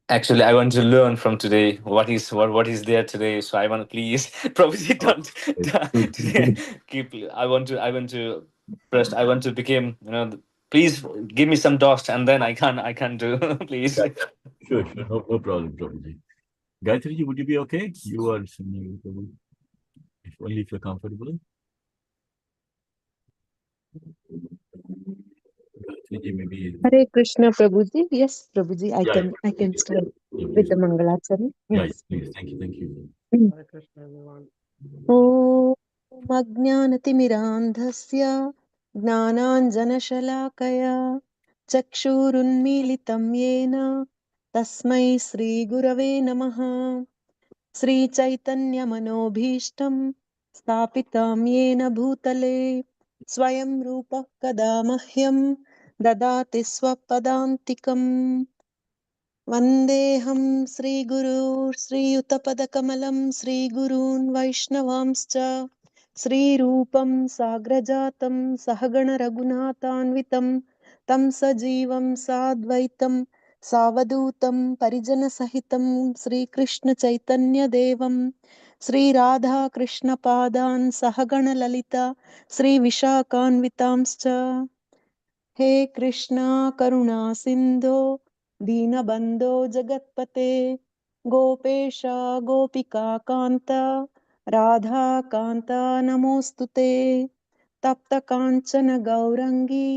Actually, I want to learn from today what is there today. So I want to please, Prabhuji, don't Good. keep. I want to first. I want to become. Please give me some dust, and then I can do. Please. Yeah, yeah. Sure, sure. No problem, Prabhuji. Gayatri, would you be okay? You are if only if you're comfortable. Gayatri, maybe. Hare Krishna Prabhuji. Yes, Prabhuji, I Yeah, can I yeah, can start yeah, with please. the Mangalacharan. Yeah, yeah, Yes. please. Thank you, thank you. Hare Krishna, everyone. ॐ अज्ञानतिमिरान्धस्य ज्ञानाञ्जनशलाकया चक्षुरुन्मीलितं येन तस्मै श्रीगुरवे नमः। श्रीचैतन्यमनोभीष्टं स्थापितं येन भूतले स्वयं रूपः कदा मह्यं ददाति स्वपदान्तिकम्। वन्देऽहं श्रीगुरू श्रीयुतपदकमलं श्रीगुरून् वैष्णवांश्च श्रीरूपं साग्रजातं सहगणरघुनाथान्वितं तं सजीवं साद्वैतं सावधूतं परिजनसहितं श्रीकृष्णचैतन्यदेवं श्रीराधाकृष्णपादान् सहगणललिता श्रीविशाखान्वितांश्च। हे कृष्णा करुणा सिन्धो दीनबन्धो जगत्पते गोपेश गोपिका कान्त राधा कान्त नमोऽस्तु ते। तप्त काञ्चन गौरङ्गी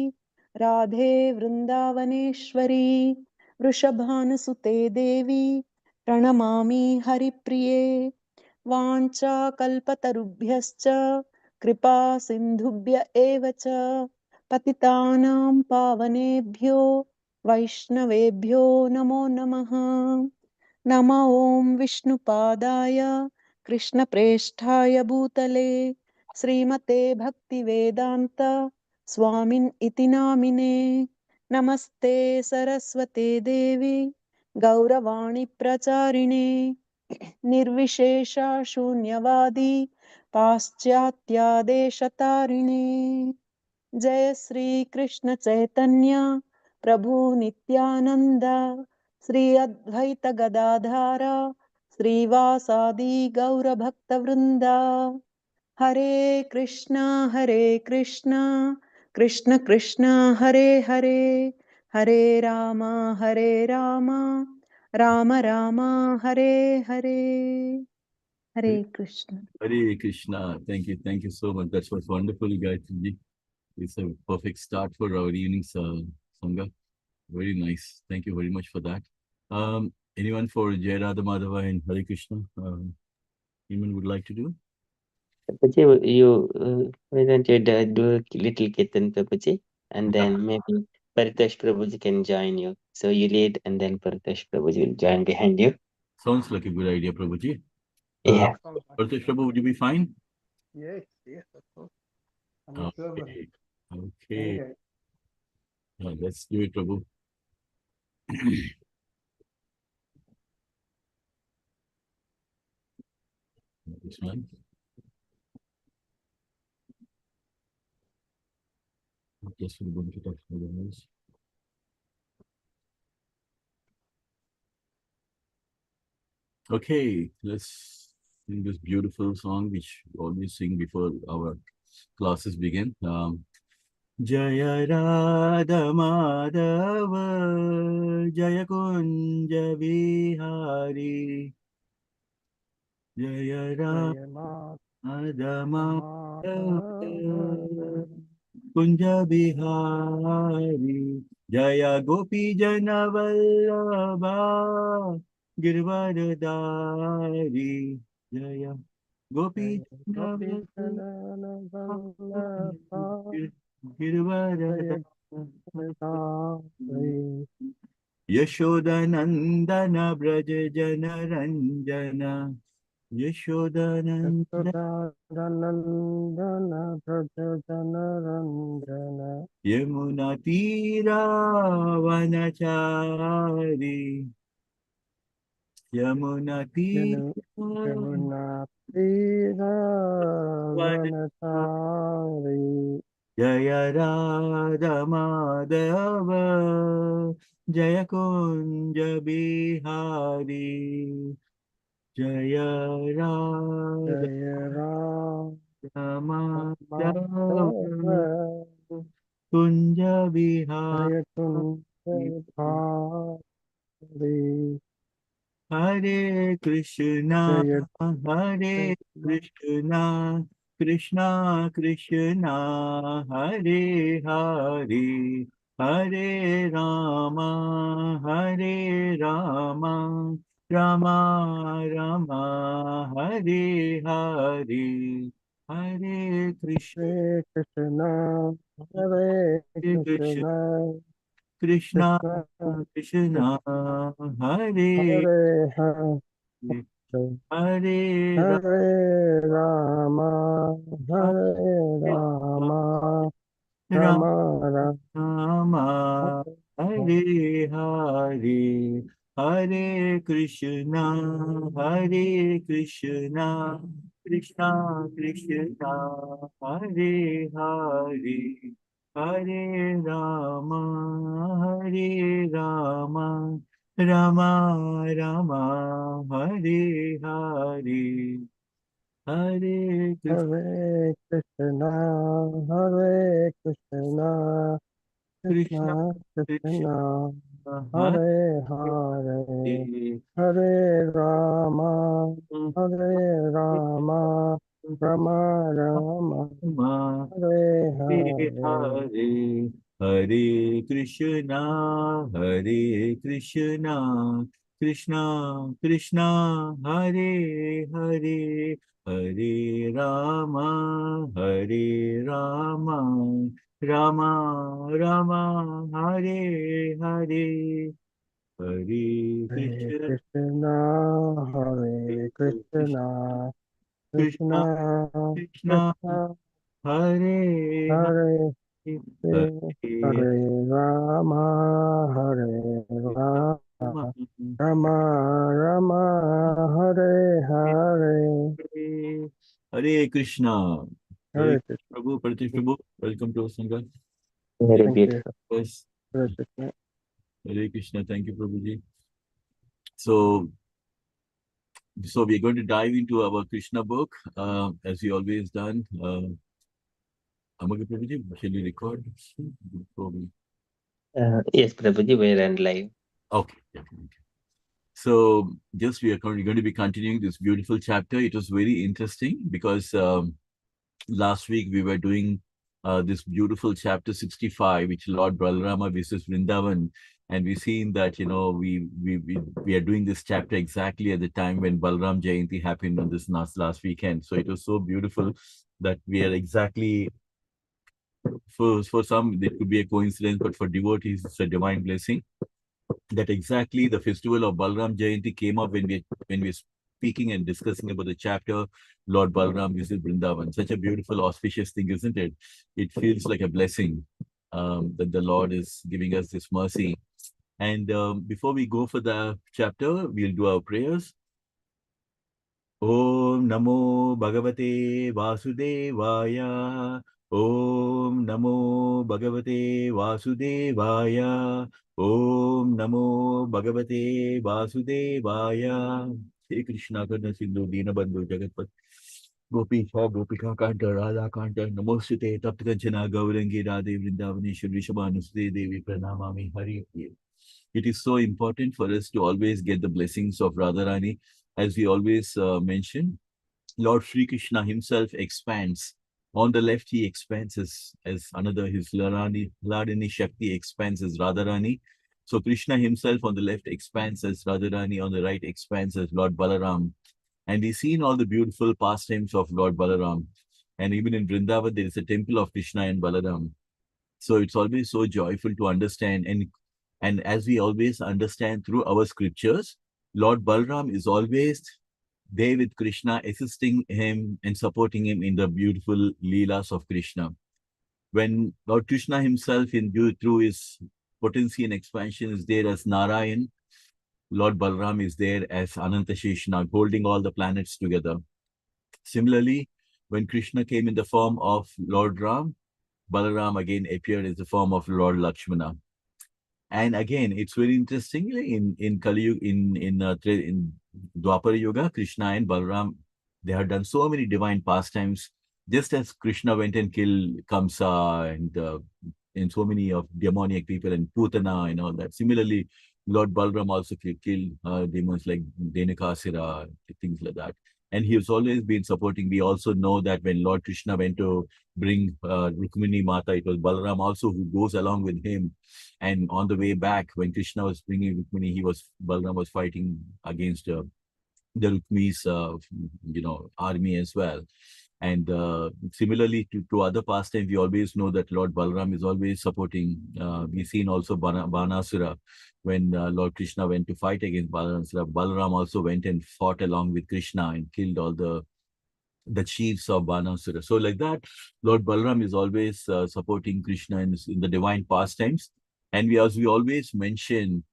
राधे वृन्दावनेश्वरी वृषभानुसुते देवी प्रणमामि हरिप्रिये। वाञ्छाकल्पतरुभ्यश्च कृपा सिन्धुभ्य एव च पतितानां पावनेभ्यो वैष्णवेभ्यो नमो नमः। नमो ॐ विष्णुपादाय कृष्णप्रेष्ठाय भूतले श्रीमते भक्तिवेदान्त स्वामिन् इति नामिने। नमस्ते सरस्वते देवी गौरवाणी प्रचारिणे निर्विशेष शून्यवादी पाश्चात्यादेशतारिणे। जय श्री कृष्ण चैतन्य प्रभु नित्यानंद श्री अद्वैत गदाधार श्रीवासादि गौर भक्त वृंदा। हरे कृष्णा कृष्ण कृष्ण हरे हरे हरे राम राम राम हरे हरे। हरे Krishna. Hare Krishna. Thank you so much. That was wonderful, Gayatri. It's a perfect start for our evening Sangha. Very nice. Thank you very much for that. Anyone for Jai Radha Madhava and Hare Krishna? Anyone would like to do? Prabhuji, why don't you do a little kirtan, Prabhuji, and then maybe Paritosh Prabhuji can join you. So you lead, and then Paritosh Prabhuji will join behind you. Sounds like a good idea, Prabhuji. Yeah. Parthesh Prabhu, would you be fine? Yes, yes, of course. I'm a servant. Okay. Any Okay. guy. Let's do it, Prabhu. This one. Just for the benefit of others. Okay, let's sing this beautiful song which we always sing before our classes begin. Jaya Radha Madhava Jaya Kunja Vihari Jaya Jaya Mat, Radha Madhava, Madhava Kunja Bihari Jaya Gopi Jana Vallabha Girvardhari Jaya Gopi Jaya Jana Gopi Chandana Vallabha, Jaya Gopi Yashodanandana Braja Jana Ranjana Yashodanandana Nandana Prajajana Ranjana Yamuna Tira Vanachari Yamuna Tira Yamuna Tira Vanachari Vanatari Jaya Radha Madhava Jaya Kunja Bihari Jaya Radha Jaya Ram Madhava Madhava Kunja Bihari Jaya Kundari Hare Krishna, Jaya Hare Krishna Krishna, Krishna Krishna, Hare Hare, Hare Rama, Hare Rama, Rama Rama, Hare Hare, Hare Krishna, Hare Krishna Hare Hare Krishna, Krishna Krishna Krishna Krishna, Hare Hare Hare Hare Hare Rama Hare Rama, Rama Rama Rama Rama, Rama Hare Hare, Hare Krishna, Hare Krishna, Krishna Krishna, Hare Hare, Hare Rama, Hare Rama, Rama Rama, Hare Hare, Hare Krishna. Hare Krishna, Hare Krishna, Krishna, Krishna Krishna, Krishna, Hare Hare Hare, Hare, Hare Rama, Hare Rama, Rama Rama, Rama, Hare Hare Hare, Hare, Hare Krishna, Hare Krishna, Krishna Krishna, Hare Hare, Hare Rama, Hare Rama, Rama Rama, Hare Hare, Hare Hare Krishna, Krishna, Hare Krishna Krishna, Krishna Krishna Krishna, Krishna, Hare Hare Hare, Hare Rama, Hare Rama, Rama Rama, Hare Hare, Hare Krishna. Hare Hare Krishna. Prabhu, Paratish Prabhu, welcome to our Sangha. Very Thank you. beautiful. Yes, Hare Krishna. Hare Krishna. Thank you, Prabhuji. So, so we're going to dive into our Krishna book, as we always done. Amaga Prabhuji, shall we record? Probably. Yes, Prabhuji, we're on live. Okay. Yeah, okay. So, just we are going to be continuing this beautiful chapter. It was very interesting because last week we were doing this beautiful chapter 65, which Lord Balarama visits Vrindavan, and we've seen that we are doing this chapter exactly at the time when Balaram Jayanti happened on this last weekend. So it was so beautiful that we are exactly, for some it could be a coincidence, but for devotees it's a divine blessing that exactly the festival of Balaram Jayanti came up when we speaking and discussing about the chapter Lord Balaram visit Vrindavan. Such a beautiful, auspicious thing, isn't it? It feels like a blessing that the Lord is giving us this mercy. And before we go for the chapter, we'll do our prayers. Om Namo Bhagavate Vasudevaya. Om Namo Bhagavate Vasudevaya. Om Namo Bhagavate Vasudevaya. Shri Krishna Karna Sindhu Dinabandhu Jagatpat Gopika Gopika Kanta Radha Kanta Namosute Taptakanchana Gaurangi Radhe Vrindavaneshwari Rishabhanusde Devi Pranamami Hari. It is so important for us to always get the blessings of Radharani. As we always mention, Lord Sri Krishna himself expands. On the left, he expands as another, his Ladini Shakti expands as Radharani. So Krishna himself on the left expands as Radharani, on the right expands as Lord Balaram. And we've seen all the beautiful pastimes of Lord Balaram. And even in Vrindavan, there is a temple of Krishna and Balaram. So it's always so joyful to understand. And as we always understand through our scriptures, Lord Balram is always there with Krishna, assisting him and supporting him in the beautiful Leelas of Krishna. When Lord Krishna himself, through his potency and expansion, is there as Narayan, Lord Balram is there as Ananta Sheshna, holding all the planets together. Similarly, when Krishna came in the form of Lord Ram, Balaram again appeared as the form of Lord Lakshmana. And again, it's very interesting in Kali Yuga, in Dwapara Yuga, Krishna and Balaram, they have done so many divine pastimes. Just as Krishna went and killed Kamsa and so many of demoniac people and Putana and all that. Similarly, Lord Balaram also killed demons like Denukasura, things like that. And he has always been supporting. We also know that when Lord Krishna went to bring Rukmini Mata, it was Balaram also who goes along with him. And on the way back, when Krishna was bringing Rukmini, Balaram was fighting against the Rukmini's, army as well. And similarly to other pastimes, we always know that Lord Balaram is always supporting. We've seen also Banasura, when Lord Krishna went to fight against Banasura. Balaram also went and fought along with Krishna and killed all the chiefs of Banasura. So like that, Lord Balaram is always supporting Krishna in the divine pastimes. And as we always mention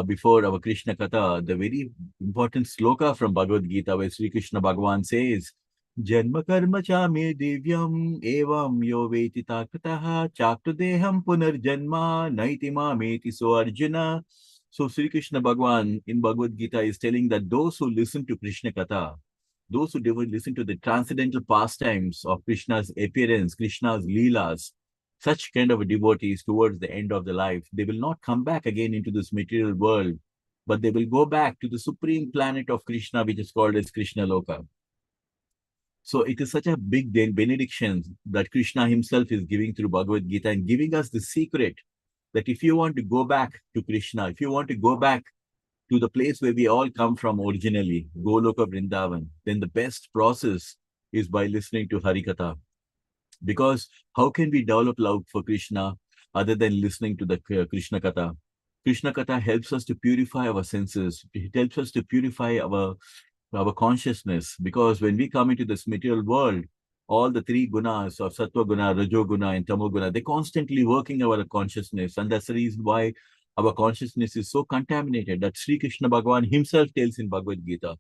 before our Krishna Katha, the very important sloka from Bhagavad Gita, where Sri Krishna Bhagavan says, Janma karma cha me divyam evam yo veti takataha chaktudeham punarjanma naitima meti so Arjuna. So Sri Krishna Bhagavan in Bhagavad Gita is telling that those who listen to Krishna Katha, those who listen to the transcendental pastimes of Krishna's appearance, Krishna's leelas, such kind of devotees towards the end of the life, they will not come back again into this material world, but they will go back to the supreme planet of Krishna, which is called as Krishna Loka. So it is such a big benediction that Krishna himself is giving through Bhagavad Gita and giving us the secret that if you want to go back to Krishna, if you want to go back to the place where we all come from originally, Goloka Vrindavan, then the best process is by listening to Harikatha. Because how can we develop love for Krishna other than listening to the Krishna Katha? Krishna Katha helps us to purify our senses. It helps us to purify our consciousness. Because when we come into this material world, all the three gunas of Sattva Guna, Rajo Guna, and Tamo Guna, they're constantly working our consciousness. And that's the reason why our consciousness is so contaminated that Sri Krishna Bhagavan himself tells in Bhagavad Gita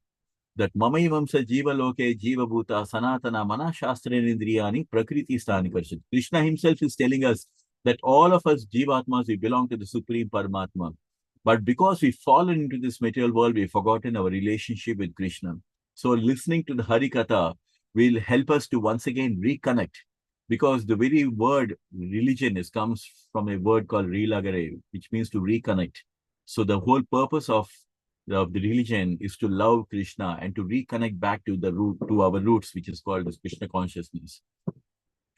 that Mamaivamsa Jiva Loke Jiva Bhuta Sanatana Mana Shastrenindriyani Prakriti Sthani Karshit. Krishna himself is telling us that all of us Jivatmas, we belong to the Supreme Paramatma. But because we've fallen into this material world, we've forgotten our relationship with Krishna. So listening to the Harikatha will help us to once again reconnect. Because the very word religion comes from a word called relagare, which means to reconnect. So the whole purpose of the religion is to love Krishna and to reconnect back to our roots, which is called as Krishna consciousness.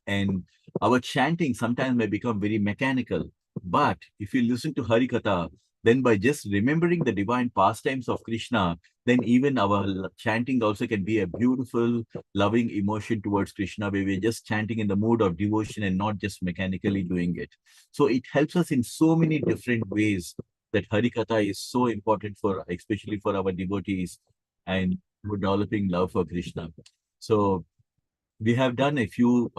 And our chanting sometimes may become very mechanical. But if you listen to Harikatha, then by just remembering the divine pastimes of Krishna, then even our chanting also can be a beautiful, loving emotion towards Krishna, where we're just chanting in the mood of devotion and not just mechanically doing it. So it helps us in so many different ways that Harikatha is so important for, especially for our devotees and for developing love for Krishna. So we have done a few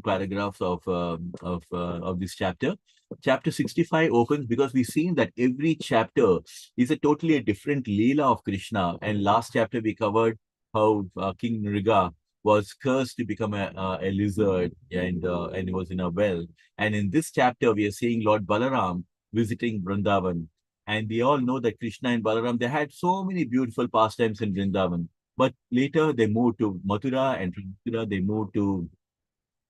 paragraphs of this chapter. Chapter 65 opens because we've seen that every chapter is a totally a different Leela of Krishna. And last chapter we covered how King Nriga was cursed to become a lizard and he was in a well. And in this chapter we are seeing Lord Balaram visiting Vrindavan. And we all know that Krishna and Balaram, they had so many beautiful pastimes in Vrindavan. But later they moved to Mathura, and from Mathura they moved to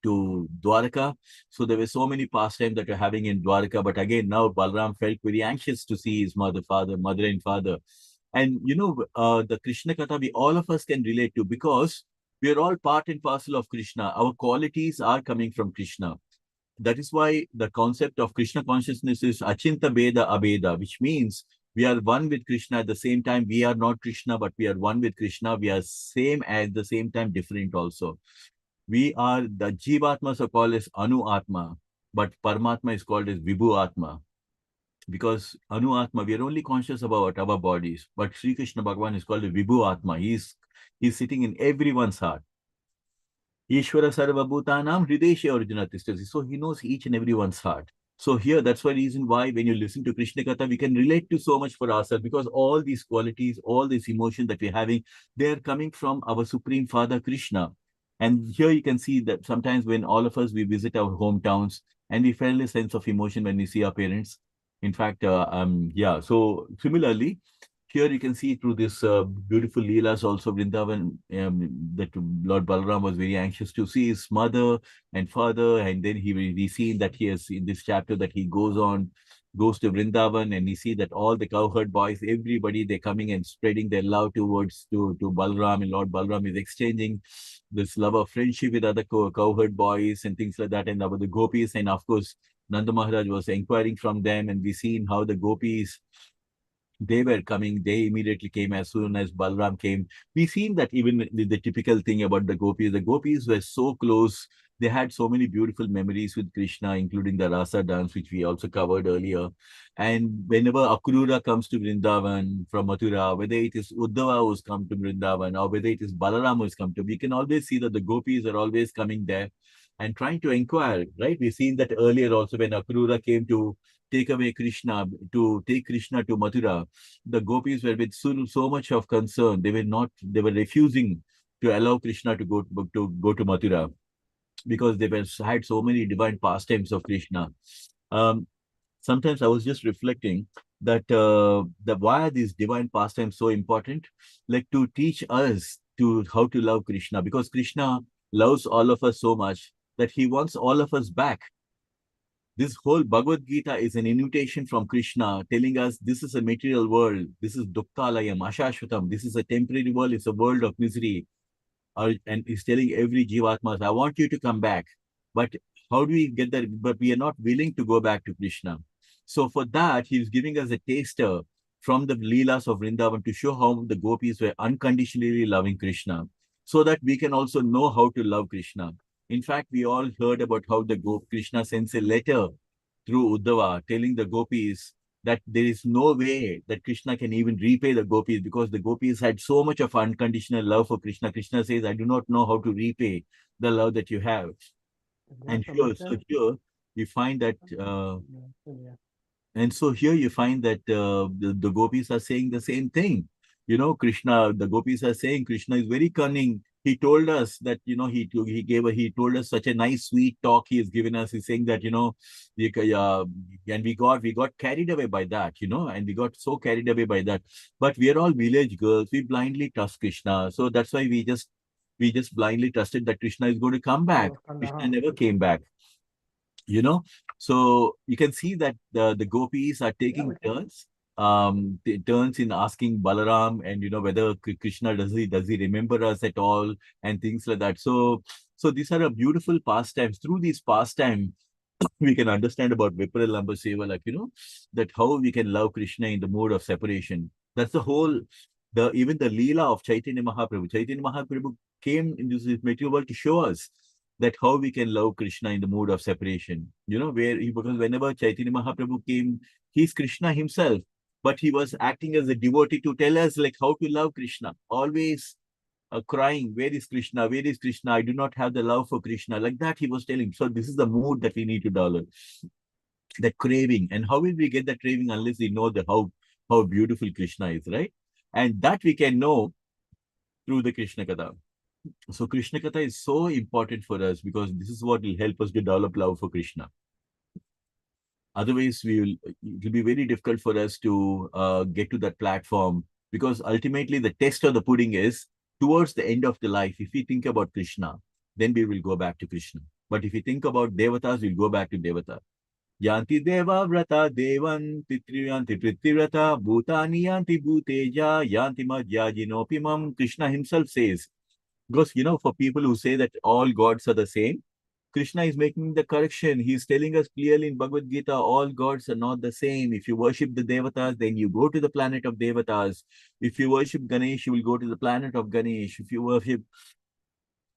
Dwarka. So there were so many pastimes that were having in Dwarka. But again, now Balaram felt very anxious to see his mother and father. And the Krishna Katha, all of us can relate to, because we are all part and parcel of Krishna. Our qualities are coming from Krishna. That is why the concept of Krishna consciousness is Achinta Beda Abeda, which means we are one with Krishna at the same time. We are not Krishna, but we are one with Krishna. We are same at the same time, different also. We are, the Jivatmas are called as Anu Atma, but Paramatma is called as Vibhu Atma. Because Anu Atma, we are only conscious about our bodies, but Sri Krishna Bhagavan is called a Vibhu Atma. He's sitting in everyone's heart. Ishvara Sarva Bhutanam Hridesha Arjuna Tishtasi. So he knows each and everyone's heart. So here, that's the reason why when you listen to Krishna Katha, we can relate to so much for ourselves, because all these qualities, all these emotions that we're having, they are coming from our Supreme Father Krishna. And here you can see that sometimes when all of us, we visit our hometowns and we feel a sense of emotion when we see our parents. In fact, yeah, so similarly, here you can see through this beautiful Leelas also Vrindavan, that Lord Balaram was very anxious to see his mother and father. And then we see that he has in this chapter that he goes to Vrindavan, and we see that all the cowherd boys, everybody, they're coming and spreading their love towards to Balaram, and Lord Balaram is exchanging this love of friendship with other cowherd boys and things like that, and about the gopis. And of course, Nanda Maharaj was inquiring from them, and we seen how the gopis, they were coming, they immediately came as soon as Balram came. We seen that even the typical thing about the gopis were so close. They had so many beautiful memories with Krishna, including the Rasa dance, which we also covered earlier. And whenever Akrura comes to Vrindavan from Mathura, whether it is Uddhava who's come to Vrindavan or whether it is Balaram who's come to, we can always see that the gopis are always coming there and trying to inquire, right? We've seen that earlier also when Akrura came to take away Krishna, to take Krishna to Mathura, the gopis were with so much of concern. They were refusing to allow Krishna to go to Mathura because had so many divine pastimes of Krishna. Um, Sometimes I was just reflecting that why are these divine pastimes so important? Like to teach us to how to love Krishna, because Krishna loves all of us so much that he wants all of us back. This whole Bhagavad Gita is an invitation from Krishna telling us this is a material world. This is Dukkalayam, Ashashvatam. This is a temporary world. It's a world of misery. And he's telling every Jivatma, I want you to come back. But how do we get that? But we are not willing to go back to Krishna. So for that, he's giving us a taster from the Leelas of Vrindavan to show how the gopis were unconditionally loving Krishna, so that we can also know how to love Krishna. In fact, we all heard about how the Krishna sends a letter through Uddhava telling the gopis that there is no way that Krishna can even repay the gopis, because the gopis had so much of unconditional love for Krishna. Krishna says, I do not know how to repay the love that you have. And here you find that and so here you find that the gopis are saying the same thing. The gopis are saying Krishna is very cunning. He told us that, he told us such a nice, sweet talk he has given us. He's saying that, and we got carried away by that, and we got so carried away by that. But we are all village girls. We blindly trust Krishna. So that's why we just blindly trusted that Krishna is going to come back. Krishna never came back. So you can see that the gopis are taking turns in asking Balaram, and whether Krishna does he remember us at all, and things like that. So these are a beautiful pastimes. Through these pastimes, we can understand about Vipralamba Seva, that how we can love Krishna in the mood of separation. That's the whole, even the Leela of Chaitanya Mahaprabhu. Chaitanya Mahaprabhu came in this material world to show us that how we can love Krishna in the mood of separation. Because whenever Chaitanya Mahaprabhu came, he's Krishna himself, but he was acting as a devotee to tell us like how to love Krishna. Always crying, where is Krishna? Where is Krishna? I do not have the love for Krishna. Like that he was telling. So this is the mood that we need to develop. That craving. And how will we get that craving unless we know how beautiful Krishna is, right? And that we can know through the Krishna Katha. So Krishna Katha is so important for us because this is what will help us to develop love for Krishna. Otherwise, it will be very difficult for us to get to that platform, because ultimately the test of the pudding is towards the end of the life. If we think about Krishna, then we will go back to Krishna. But if we think about Devatas, we'll go back to Devata. Yanti Deva Vrata Devan Titriyanti Pritirata Bhutani Yanti Bhuteja Yanti Madhyajinopimam. Krishna himself says, because, for people who say that all gods are the same, Krishna is making the correction. He's telling us clearly in Bhagavad Gita, all gods are not the same. If you worship the Devatas, then you go to the planet of Devatas. If you worship Ganesh, you will go to the planet of Ganesh. If you worship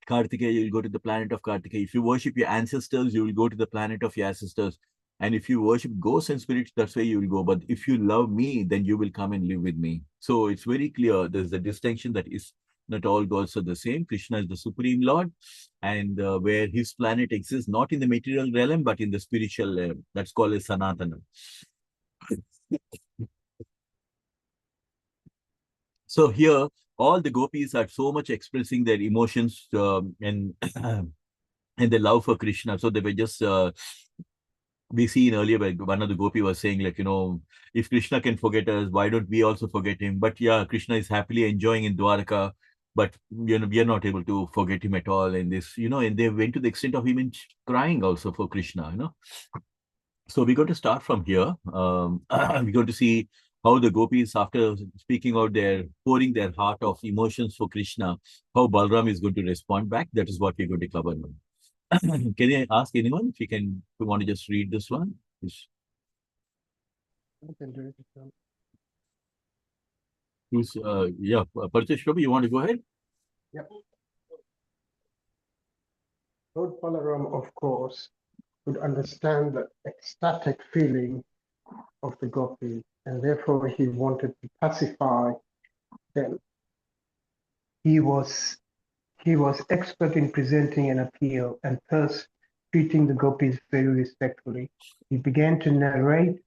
Kartikeya, you will go to the planet of Kartikeya. If you worship your ancestors, you will go to the planet of your ancestors. And if you worship ghosts and spirits, that's where you will go. But if you love me, then you will come and live with me. So it's very clear. There's a distinction that is not all gods are the same. Krishna is the Supreme Lord, and where his planet exists, not in the material realm, but in the spiritual realm. That's called as Sanatana. So here, all the gopis are so much expressing their emotions and and the love for Krishna. So they were just we seen earlier where one of the gopi was saying, like, if Krishna can forget us, why don't we also forget him? But yeah, Krishna is happily enjoying in Dwaraka, but we are not able to forget him at all. And this, and they went to the extent of even crying also for Krishna. So we're going to start from here. We're going to see how the gopis, after speaking out their, pouring their heart of emotions for Krishna, how Balram is going to respond back. That is what we're going to cover now. Can I ask anyone if you want to just read this one? Please. I can do it. Who's, Parchesh Prabhu, you want to go ahead? Yep. Lord Balaram, of course, could understand the ecstatic feeling of the gopis, and therefore he wanted to pacify them. He was expert in presenting an appeal and thus treating the gopis very respectfully. He began to narrate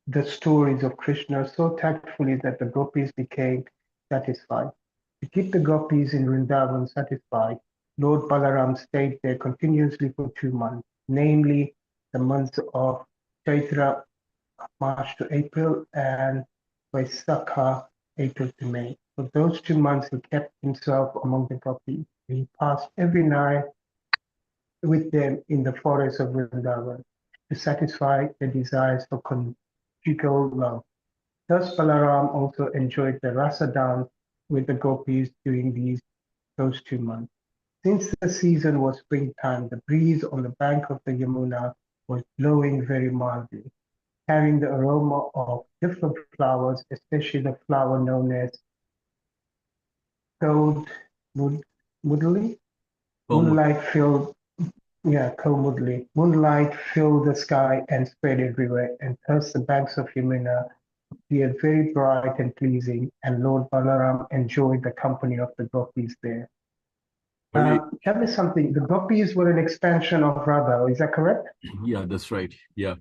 the stories of Krishna so tactfully that the gopis became satisfied. To keep the gopis in Vrindavan satisfied, Lord Balaram stayed there continuously for 2 months, namely the months of Chaitra, March to April, and Vaisakha, April to May. For those 2 months, he kept himself among the gopis. He passed every night with them in the forest of Vrindavan to satisfy their desires for conjugal love. Thus, Balaram also enjoyed the rasa dance with the gopis during those 2 months. Since the season was springtime, the breeze on the bank of the Yamuna was blowing very mildly, carrying the aroma of different flowers, especially the flower known as gold mudli. Moonlight filled Moonlight filled the sky and spread everywhere, and thus the banks of Yamuna appeared very bright and pleasing, and Lord Balaram enjoyed the company of the gopis there. Tell me something. The gopis were an expansion of Radha. Is that correct? Yeah, that's right. Yeah,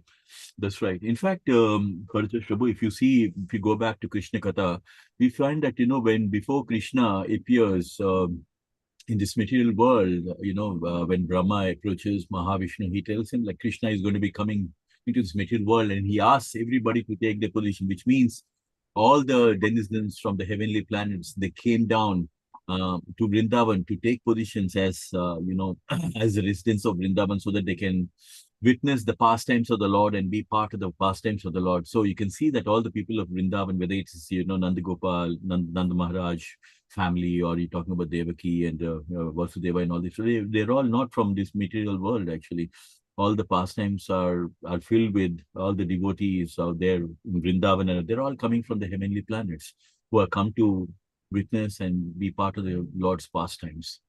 that's right. In fact, Parchesh Prabhu, if you go back to Krishna Katha, we find that, when before Krishna appears in this material world, when Brahma approaches Mahavishnu, he tells him like Krishna is going to be coming into this material world, and he asks everybody to take their position, which means all the denizens from the heavenly planets, they came down to Vrindavan to take positions as, as the residents of Vrindavan, so that they can witness the pastimes of the Lord and be part of the pastimes of the Lord. So you can see that all the people of Vrindavan, whether it's, Nanda Gopal, Nanda Maharaj family, or you're talking about Devaki and Vasudeva and all this, so they're all not from this material world, actually. All the pastimes are filled with all the devotees out there in Vrindavan, and they're all coming from the heavenly planets who are come to witness and be part of the Lord's pastimes.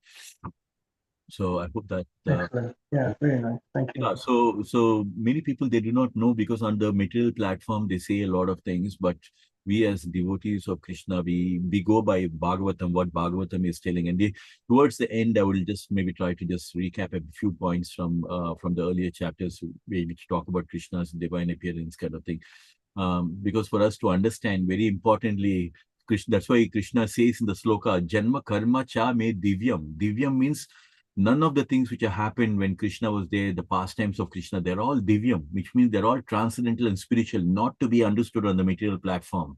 So I hope that excellent. Yeah, very nice. Thank you. yeah, so many people, they do not know, because on the material platform they say a lot of things, but we as devotees of Krishna, we go by Bhagavatam, what Bhagavatam is telling. And towards the end, I will just maybe try to just recap a few points from the earlier chapters which talk about Krishna's divine appearance kind of thing. Because for us to understand, very importantly, Krishna, that's why Krishna says in the sloka, Janma Karma Cha Me Divyam. Divyam means none of the things which have happened when Krishna was there, the pastimes of Krishna, they're all divyam, which means they're all transcendental and spiritual, not to be understood on the material platform.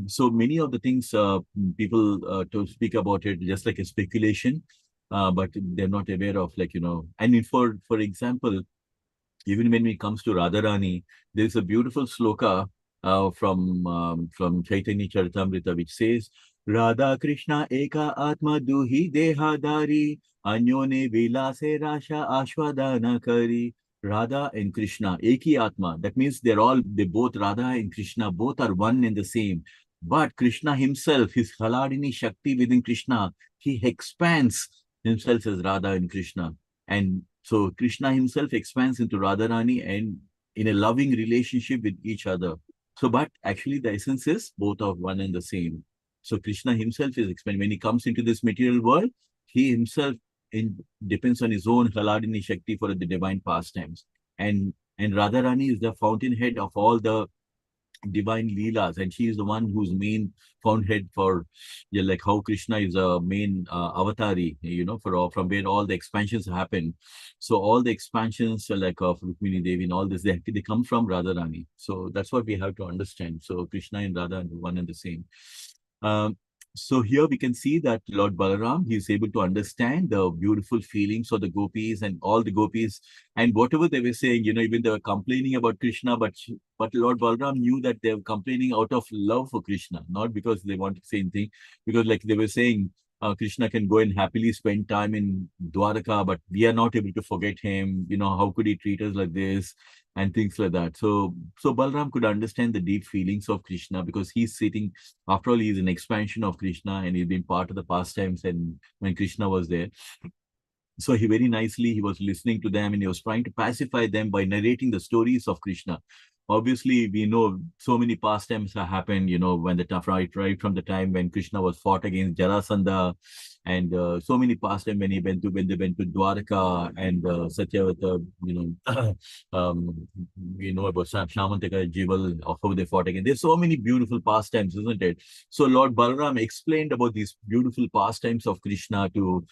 So many of the things people to speak about it just like a speculation, but they're not aware of, and for example, even when it comes to Radharani, there's a beautiful sloka from Chaitanya Charitamrita, which says, Radha Krishna Eka Atma Duhi Dehadari Anyone Vilase Rasha Ashwadana Kari. Radha and Krishna, Eki Atma. That means they both, Radha and Krishna, both are one and the same. But Krishna himself, his Haladini Shakti within Krishna, he expands himself as Radha and Krishna. And so Krishna himself expands into Radharani and in a loving relationship with each other. So, but actually the essence is both of one and the same. So Krishna himself is expanding. When he comes into this material world, he himself depends on his own Haladini Shakti for the divine pastimes. And Radharani is the fountainhead of all the divine leelas, and she is the one who's main fountainhead for, yeah, like how Krishna is a main avatari, for all, from where all the expansions happen. So all the expansions like of Rukmini Devi and all this, they come from Radharani. So that's what we have to understand. So Krishna and Radha are one and the same. Um, so here we can see that Lord Balaram, he is able to understand the beautiful feelings of the gopis and all the gopis, and whatever they were saying, even they were complaining about Krishna, but Lord Balaram knew that they were complaining out of love for Krishna, not because they want to say anything, because like they were saying, Krishna can go and happily spend time in Dwaraka, but we are not able to forget him. How could he treat us like this? And things like that. So Balram could understand the deep feelings of Krishna, because he's sitting, after all, he's an expansion of Krishna, and he's been part of the pastimes and when Krishna was there. So he very nicely, he was listening to them, and he was trying to pacify them by narrating the stories of Krishna. Obviously, we know so many pastimes have happened, when right from the time when Krishna was fought against Jarasandha, and so many pastimes when they went to Dwaraka and Satyavata, we know about Shamantaka, Jival, how they fought again. There's so many beautiful pastimes, isn't it? So Lord Balaram explained about these beautiful pastimes of Krishna to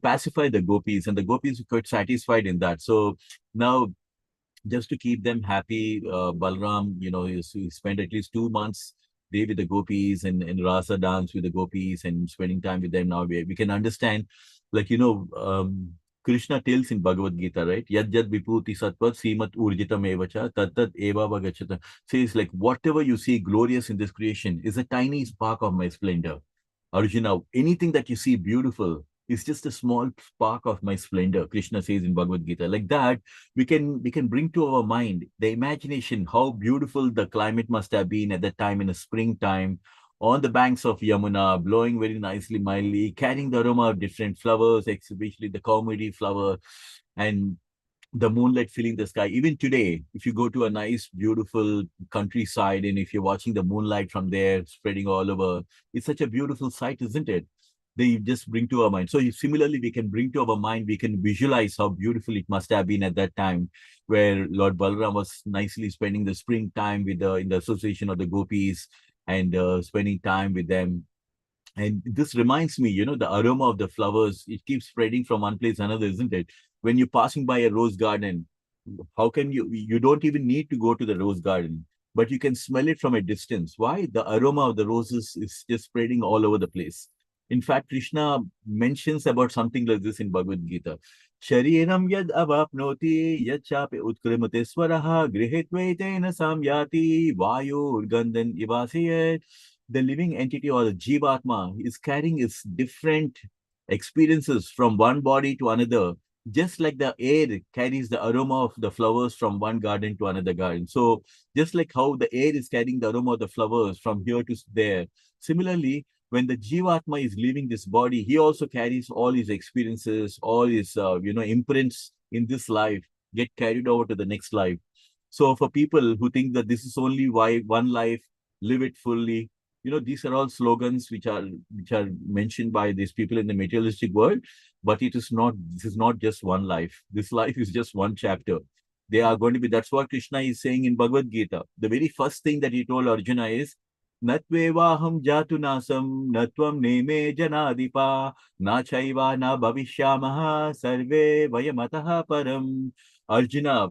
pacify the gopis, and the gopis were quite satisfied in that. So now, just to keep them happy, Balram, he spent at least 2 months there with the gopis, and rasa dance with the gopis and spending time with them. Now we can understand, like, Krishna tells in Bhagavad Gita, right? Yad yad viputi satvat simat urjitam evacha tat eva vagachata. Says like, whatever you see glorious in this creation is a tiny spark of my splendor. Arjuna, anything that you see beautiful is just a small spark of my splendor, Krishna says in Bhagavad Gita. Like that, we can bring to our mind the imagination how beautiful the climate must have been at that time in the springtime, on the banks of Yamuna, blowing very nicely, mildly, carrying the aroma of different flowers, especially the comedy flower, and the moonlight filling the sky. Even today, if you go to a nice, beautiful countryside, and if you're watching the moonlight from there spreading all over, it's such a beautiful sight, isn't it? They just bring to our mind. So similarly, we can bring to our mind, we can visualize how beautiful it must have been at that time, where Lord Balaram was nicely spending the springtime with in the association of the gopis, and spending time with them. And this reminds me, the aroma of the flowers, it keeps spreading from one place to another, isn't it? When you're passing by a rose garden, how can you don't even need to go to the rose garden, but you can smell it from a distance. Why? The aroma of the roses is just spreading all over the place. In fact, Krishna mentions about something like this in Bhagavad Gita. Shariram yad avapnoti yad chape utkrimate swaraha grihetvaitena samyati vayu urgandan ivasiyat. The living entity, or the Jivatma, is carrying its different experiences from one body to another, just like the air carries the aroma of the flowers from one garden to another garden. So, just like how the air is carrying the aroma of the flowers from here to there, similarly, when the Jivatma is leaving this body, he also carries all his experiences, all his imprints in this life, get carried over to the next life. So, for people who think that this is only why one life, live it fully, these are all slogans which are mentioned by these people in the materialistic world, but it is not. This is not just one life. This life is just one chapter. They are going to be. That's what Krishna is saying in Bhagavad Gita. The very first thing that he told Arjuna is, Natvevaham jatu nasam natvam neme janadipa na chaiva na bhavishyamaha sarve vayamataha param. Arjuna,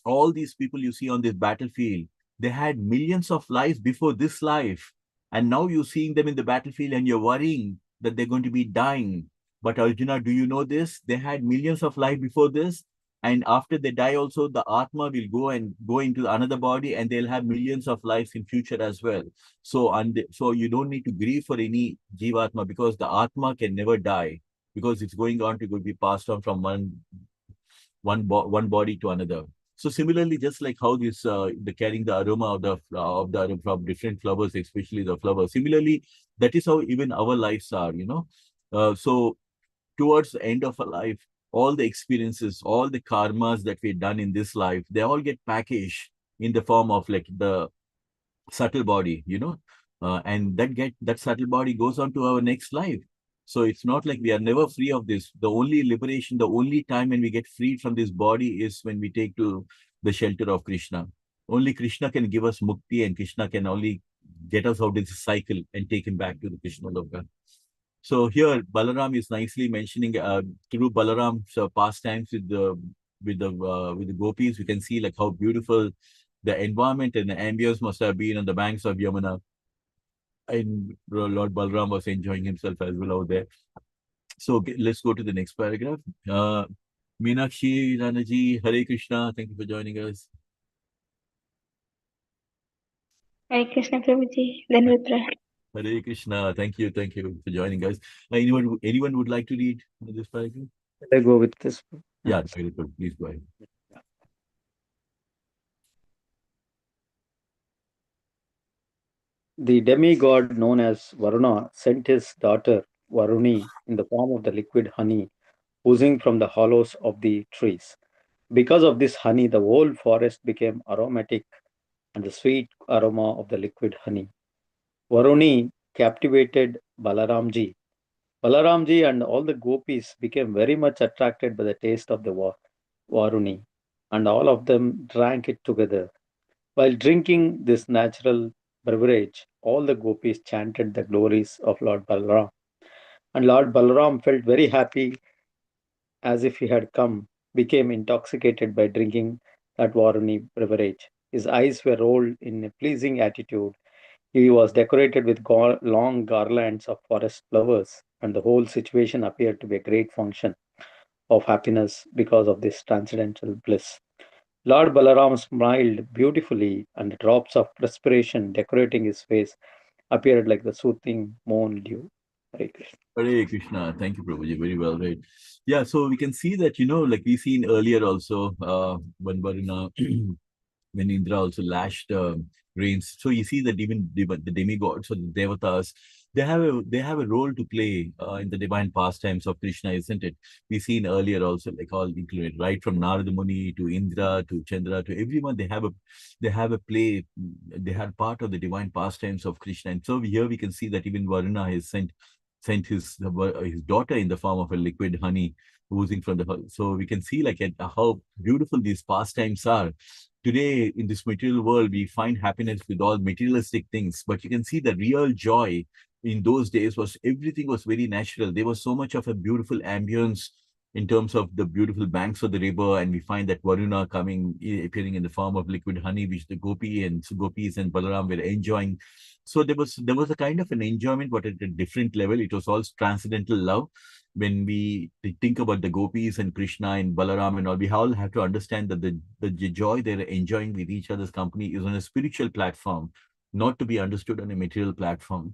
all these people you see on this battlefield, they had millions of lives before this life. And now you're seeing them in the battlefield and you're worrying that they're going to be dying. But Arjuna, do you know this? They had millions of lives before this. And after they die also, the Atma will go into another body, and they'll have millions of lives in future as well. So you don't need to grieve for any Jivatma, because the Atma can never die, because it's going on to be passed on from one body to another. So similarly, just like how this the carrying the aroma of the from different flowers, especially the flowers. Similarly, that is how even our lives are. So towards the end of our life, all the experiences, all the karmas that we've done in this life, they all get packaged in the form of like the subtle body. And that subtle body goes on to our next life. So it's not like we are never free of this. The only liberation, the only time when we get freed from this body is when we take to the shelter of Krishna. only Krishna can give us mukti, and Krishna can only get us out of this cycle and take him back to the Krishna Loka. So here Balaram is nicely mentioning through Balaram's pastimes with the gopis. We can see like how beautiful the environment and the ambience must have been on the banks of Yamuna, and Lord Balaram was enjoying himself as well out there. So let's go to the next paragraph. Meenakshi Nanaji, Hare Krishna, thank you for joining us. Hare Krishna Prabhuji, Dhanvitra. Hare Krishna, thank you for joining us. Anyone would like to read this paragraph? I go with this. Yeah, very good. Please go ahead. The demigod known as Varuna sent his daughter Varuni in the form of the liquid honey oozing from the hollows of the trees. Because of this honey, the whole forest became aromatic and the sweet aroma of the liquid honey. Varuni captivated Balaramji. Balaramji and all the gopis became very much attracted by the taste of the Varuni, and all of them drank it together. While drinking this natural beverage, all the gopis chanted the glories of Lord Balaram. And Lord Balaram felt very happy as if he had became intoxicated by drinking that Varuni beverage. His eyes were rolled in a pleasing attitude. He was decorated with long garlands of forest flowers, and the whole situation appeared to be a great function of happiness because of this transcendental bliss. Lord Balaram smiled beautifully, and drops of perspiration decorating his face appeared like the soothing moon dew. Hare Krishna. Hare Krishna. Thank you, Prabhuji. Very well read. Yeah, so we can see that, like we've seen earlier also, when Varuna, when Indra also lashed rains. So you see that even the demigods or the devatas, they have a role to play in the divine pastimes of Krishna, isn't it? We've seen earlier also, like all included, right from Narada Muni to Indra to Chandra to everyone, they have a play, they had part of the divine pastimes of Krishna. And so here we can see that even Varuna has sent his daughter in the form of a liquid honey oozing from the. So we can see like how beautiful these pastimes are. Today in this material world, we find happiness with all materialistic things, but you can see the real joy in those days was everything was very natural. There was so much of a beautiful ambience in terms of the beautiful banks of the river, and we find that Varuna appearing in the form of liquid honey, which the gopis and Balaram were enjoying. So there was a kind of an enjoyment, but at a different level. It was all transcendental love. When we think about the gopis and Krishna and Balaram and all, we all have to understand that the joy they're enjoying with each other's company is on a spiritual platform, not to be understood on a material platform.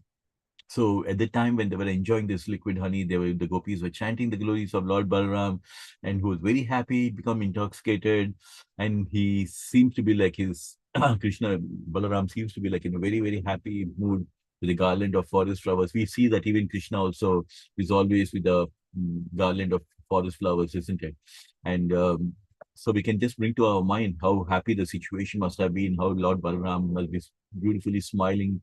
So at the time when they were enjoying this liquid honey, the gopis were chanting the glories of Lord Balaram, and who was very happy, become intoxicated, and he seems to be like his Krishna Balaram seems to be like in a very very happy mood with a garland of forest flowers. We see that even Krishna also is always with a garland of forest flowers, isn't it? And so we can just bring to our mind how happy the situation must have been, how Lord Balaram must be beautifully smiling.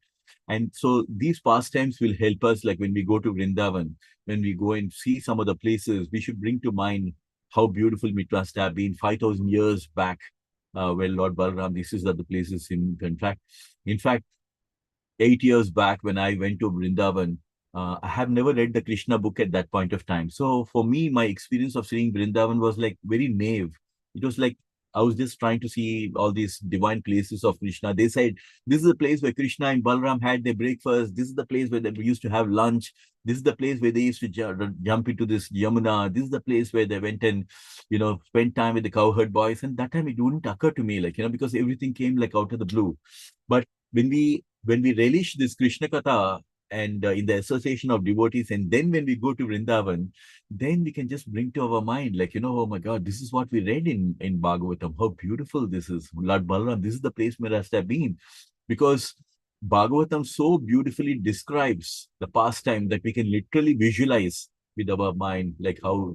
And so these pastimes will help us, like when we go to Vrindavan, when we go and see some of the places, we should bring to mind how beautiful it must have been 5,000 years back, where Lord Balaram, this is the places in fact, 8 years back when I went to Vrindavan, I have never read the Krishna book at that point of time. So for me, my experience of seeing Vrindavan was like very naive. It was like I was just trying to see all these divine places of Krishna. They said, this is the place where Krishna and Balaram had their breakfast. This is the place where they used to have lunch. This is the place where they used to jump into this Yamuna. This is the place where they went and, spent time with the cowherd boys. And that time it wouldn't occur to me, like, because everything came like out of the blue. But when we relish this Krishna Katha and in the association of devotees, and then when we go to Vrindavan, then we can just bring to our mind, like, oh my God, this is what we read in Bhagavatam. How beautiful this is. Lord Balaram, this is the place where I must have been. Because Bhagavatam so beautifully describes the pastime that we can literally visualize with our mind, like how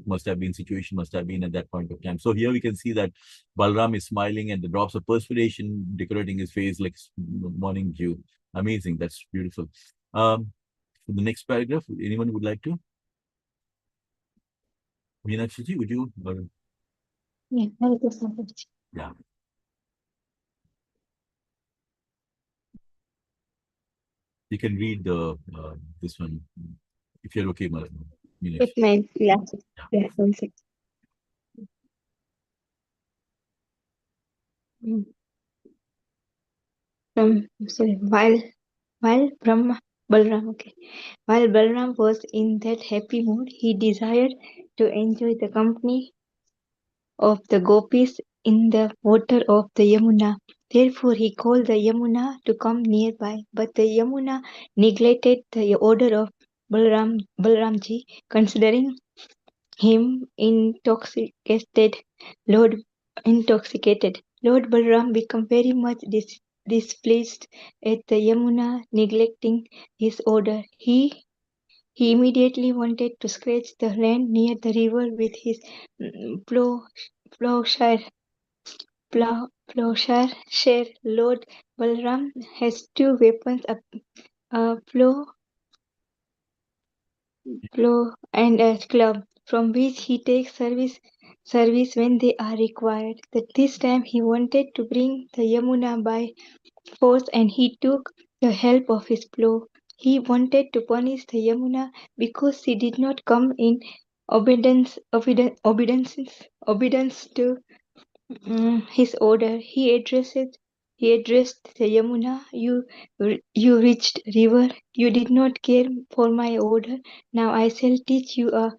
situation must have been at that point of time. So here we can see that Balram is smiling and the drops of perspiration decorating his face like morning dew. Amazing. That's beautiful. The next paragraph, anyone would like to? Meenakshi, would you? Yeah, Hare Krishna Prabhuji. Yeah. You can read the this one if you're okay, Meenakshi. It means, yeah. Yeah, one second. Sorry, while Balaram, okay. While Balaram was in that happy mood, he desired to enjoy the company of the gopis in the water of the Yamuna. Therefore he called the Yamuna to come nearby, but the Yamuna neglected the order of Balaramji, considering him Lord intoxicated. Lord Balaram became very much displeased at the Yamuna neglecting his order. He immediately wanted to scratch the land near the river with his plowshare. Plowshare. Lord Balaram has two weapons, a plow and a club, from which he takes service when they are required. This time he wanted to bring the Yamuna by force, and he took the help of his plow. He wanted to punish the Yamuna because she did not come in obedience to his order. He addressed the Yamuna. You reached river. You did not care for my order. Now I shall teach you a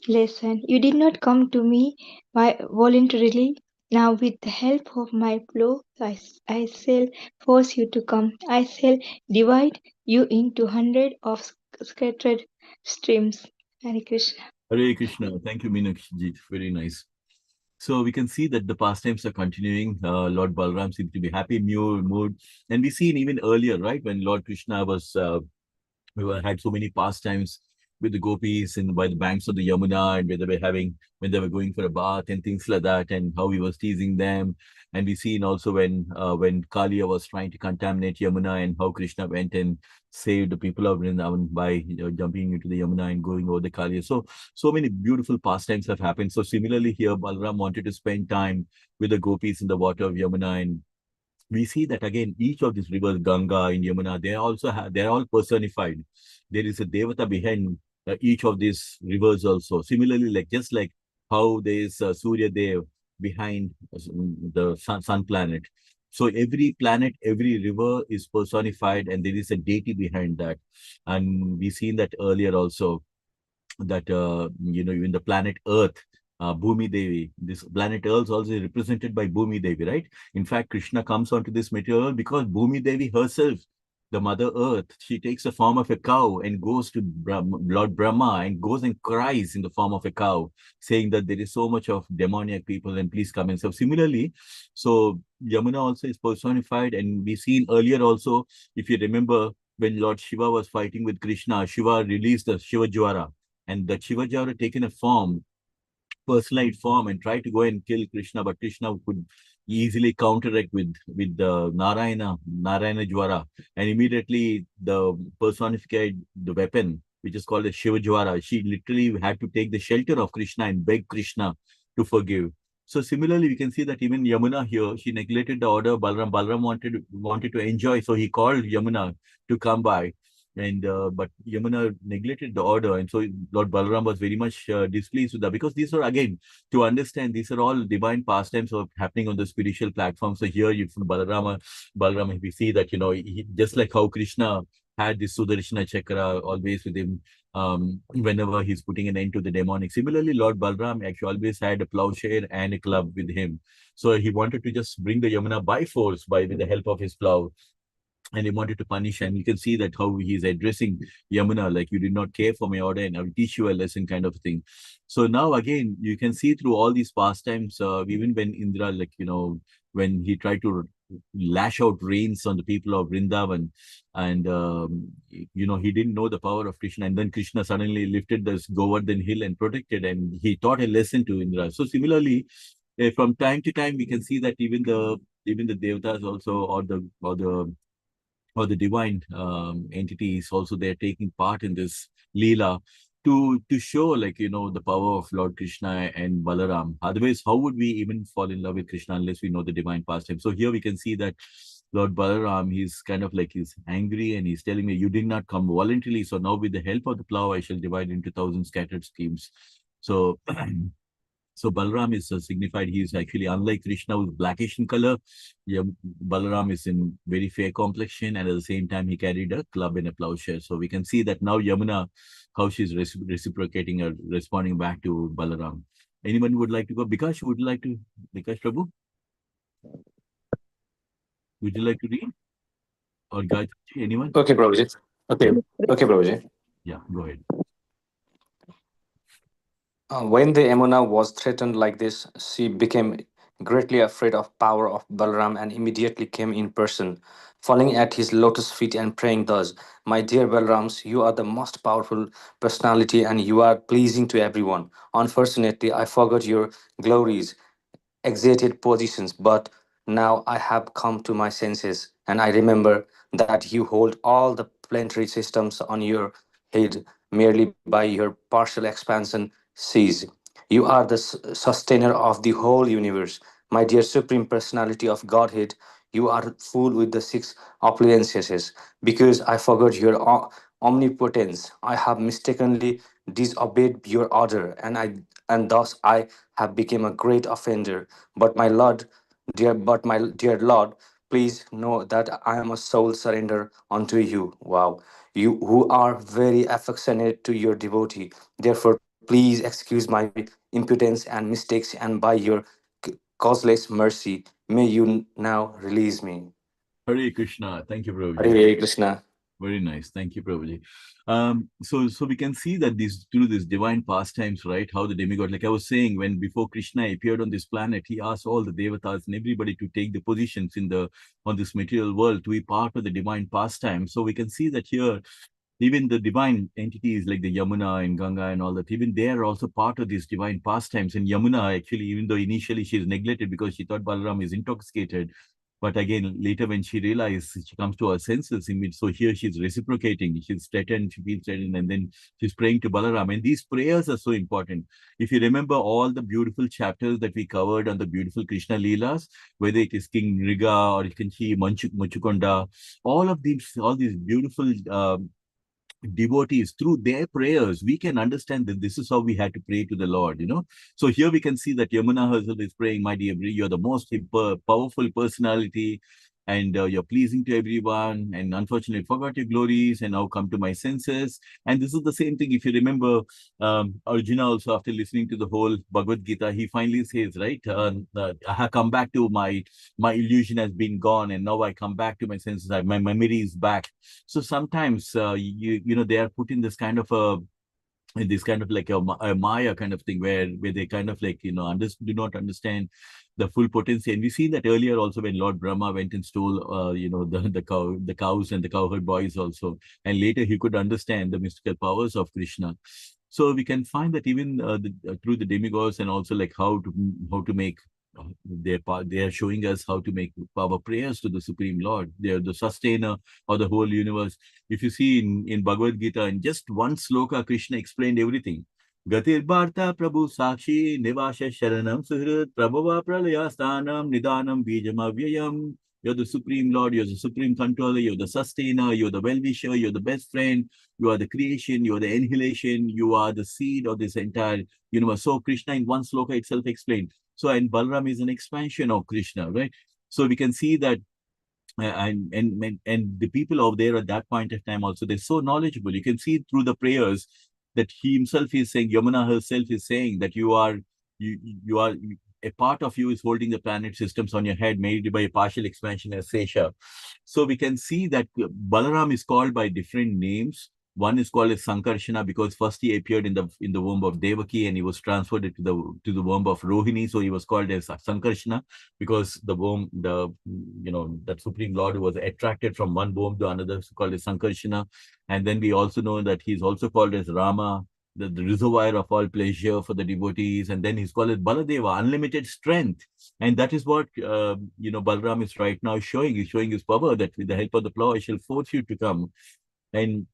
lesson. You did not come to me voluntarily. Now with the help of my plow, I shall force you to come. I shall divide you into hundreds of scattered streams. Hare Krishna. Hare Krishna. Thank you, Meenakshi. Very nice. So we can see that the pastimes are continuing. Lord Balaram seems to be happy, mood, and we seen even earlier, right, when Lord Krishna was had so many pastimes with the gopis and by the banks of the Yamuna, and where they were having when they were going for a bath and things like that, and how he was teasing them. And we seen also when Kaliya was trying to contaminate Yamuna, and how Krishna went and saved the people of Vrindavan by jumping into the Yamuna and going over the Kaliya. So many beautiful pastimes have happened. So similarly here, Balaram wanted to spend time with the gopis in the water of Yamuna, and we see that again, each of these rivers, Ganga and Yamuna, they also have, they're all personified. There is a devata behind each of these rivers also. Similarly, like just like how there is Surya Dev behind the sun planet. So every planet, every river is personified, and there is a deity behind that. And we've seen that earlier also, that even the planet Earth, Bhumi Devi. This planet Earth is also represented by Bhumi Devi, right? In fact, Krishna comes onto this material because Bhumi Devi herself, the Mother Earth, she takes the form of a cow and goes to Lord Brahma and goes and cries in the form of a cow, saying that there is so much of demoniac people and please come and serve. Similarly, so Yamuna also is personified, and we've seen earlier also, if you remember, when Lord Shiva was fighting with Krishna, Shiva released the Shiva Jwara, and the Shiva Jwara taken a form, personalized form, and tried to go and kill Krishna, but Krishna could easily counteract with the Narayana Jwara, and immediately the personified the weapon, which is called the Shiva Jwara. She literally had to take the shelter of Krishna and beg Krishna to forgive. So similarly, we can see that even Yamuna here, she neglected the order of Balaram. Balaram wanted to enjoy, so he called Yamuna to come by. And but Yamuna neglected the order, and so Lord Balaram was very much displeased with that, because these are, again, to understand, these are all divine pastimes of happening on the spiritual platform. So here you from Balarama, we see that just like how Krishna had this Sudarshana Chakra always with him, whenever he's putting an end to the demonic. Similarly, Lord Balaram actually always had a plowshare and a club with him. So he wanted to just bring the Yamuna by force with the help of his plow, and he wanted to punish. And you can see that how he's addressing Yamuna, like, you did not care for my order and I will teach you a lesson, kind of thing. So now again, you can see through all these pastimes, even when Indra, when he tried to lash out rains on the people of Vrindavan, and he didn't know the power of Krishna, and then Krishna suddenly lifted this Govardhan hill and protected, and he taught a lesson to Indra. So similarly, from time to time, we can see that even the devatas also, or the divine entities also, they're taking part in this Leela to show, the power of Lord Krishna and Balaram. Otherwise, how would we even fall in love with Krishna unless we know the divine pastime? So here we can see that Lord Balaram, he's kind of like he's angry and he's telling me, you did not come voluntarily. So now with the help of the plow, I shall divide into 1,000 scattered schemes. So so Balaram is signified, he is actually unlike Krishna, who's blackish in color. Yeah, Balaram is in very fair complexion, and at the same time, he carried a club and a plowshare. So we can see that now Yamuna, how she's reciprocating or responding back to Balaram. Anyone would like to go? Bikash, would you like to? Bikash Prabhu, would you like to read? Or Gayatri, anyone? Okay, Prabhuji. Okay, okay, Prabhuji. Yeah, go ahead. When the Yamuna was threatened like this, she became greatly afraid of power of Balaram and immediately came in person, falling at his lotus feet and praying thus, My dear Balarams, you are the most powerful personality and you are pleasing to everyone. Unfortunately, I forgot your glories exalted positions, but now I have come to my senses, and I remember that you hold all the planetary systems on your head merely by your partial expansion seas. You are the sustainer of the whole universe. My dear Supreme Personality of Godhead, you are full with the six opulences. Because I forgot your omnipotence, I have mistakenly disobeyed your order, and thus I have become a great offender. But my dear Lord, please know that I am a soul surrender unto you. Wow, you who are very affectionate to your devotee. Therefore, please excuse my impudence and mistakes, and by your causeless mercy, may you now release me. Hare Krishna. Thank you, Prabhuji. Hare Krishna. Very nice. Thank you, Prabhuji. So we can see that these through these divine pastimes, right? How the demigod, like I was saying, when before Krishna appeared on this planet, he asked all the devatas and everybody to take the positions in the on this material world to be part of the divine pastime. So we can see that here, even the divine entities like the Yamuna and Ganga and all that, even they are also part of these divine pastimes. And Yamuna, actually, even though initially she is neglected because she thought Balaram is intoxicated, but again, later when she realizes, she comes to her senses, in which, so here she's reciprocating, she's threatened, she feels threatened, and then she's praying to Balaram. And these prayers are so important. If you remember all the beautiful chapters that we covered on the beautiful Krishna Leelas, whether it is King Riga or you can see Manchukonda, all these beautiful devotees, through their prayers we can understand that this is how we had to pray to the Lord, so here we can see that Yamuna herself is praying, my dear, you're the most powerful personality, and you're pleasing to everyone, and unfortunately forgot your glories and now come to my senses. And this is the same thing, if you remember, Arjuna also, after listening to the whole Bhagavad Gita, he finally says, right, I have come back to my illusion has been gone, and now I come back to my senses, my memory is back. So sometimes they are put in this kind of like a Maya kind of thing, where they kind of like do not understand the full potency. And we see that earlier also when Lord Brahma went and stole the cows and the cowherd boys also, and later he could understand the mystical powers of Krishna. So we can find that even through the demigods, and also like how to make they are showing us how to make our prayers to the Supreme Lord. They are the sustainer of the whole universe. If you see in Bhagavad Gita, in just one sloka, Krishna explained everything. Gatir Bharta Prabhu Sakshi Nivasha Sharanam Suhrit Prabhava Pralaya Sthanam Nidanam Bijamavyayam. You're the Supreme Lord, you're the Supreme Controller, you're the Sustainer, you're the Well-Wisher, you're the Best Friend, you are the creation, you are the annihilation, you are the seed of this entire universe. So Krishna in one sloka itself explained. So, and Balaram is an expansion of Krishna, right? So we can see that, and the people over there at that point of time also, they're so knowledgeable. You can see through the prayers that he himself is saying, Yamuna herself is saying that you are a part of you is holding the planet systems on your head, made by a partial expansion as Sesha. So we can see that Balaram is called by different names. One is called as Sankarshana because first he appeared in the womb of Devaki and he was transferred to the womb of Rohini. So he was called as Sankarshana because that Supreme Lord was attracted from one womb to another, so called as Sankarshana. And then we also know that he's also called as Rama, the reservoir of all pleasure for the devotees. And then he's called as Baladeva, unlimited strength. And that is what Balaram is right now showing. He's showing his power that with the help of the plow, I shall force you to come. And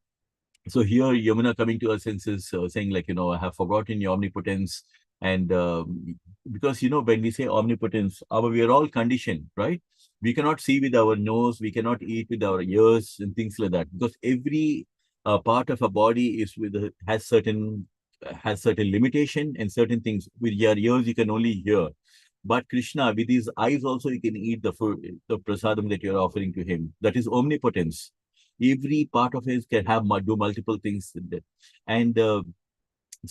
so here Yamuna coming to her senses, saying like, I have forgotten your omnipotence. And because, when we say omnipotence, we are all conditioned, right? We cannot see with our nose, we cannot eat with our ears and things like that, because every part of a body is has certain limitation and certain things. With your ears, you can only hear. But Krishna, with his eyes also, you can eat the food, the prasadam that you're offering to him. That is omnipotence. Every part of his can have do multiple things. And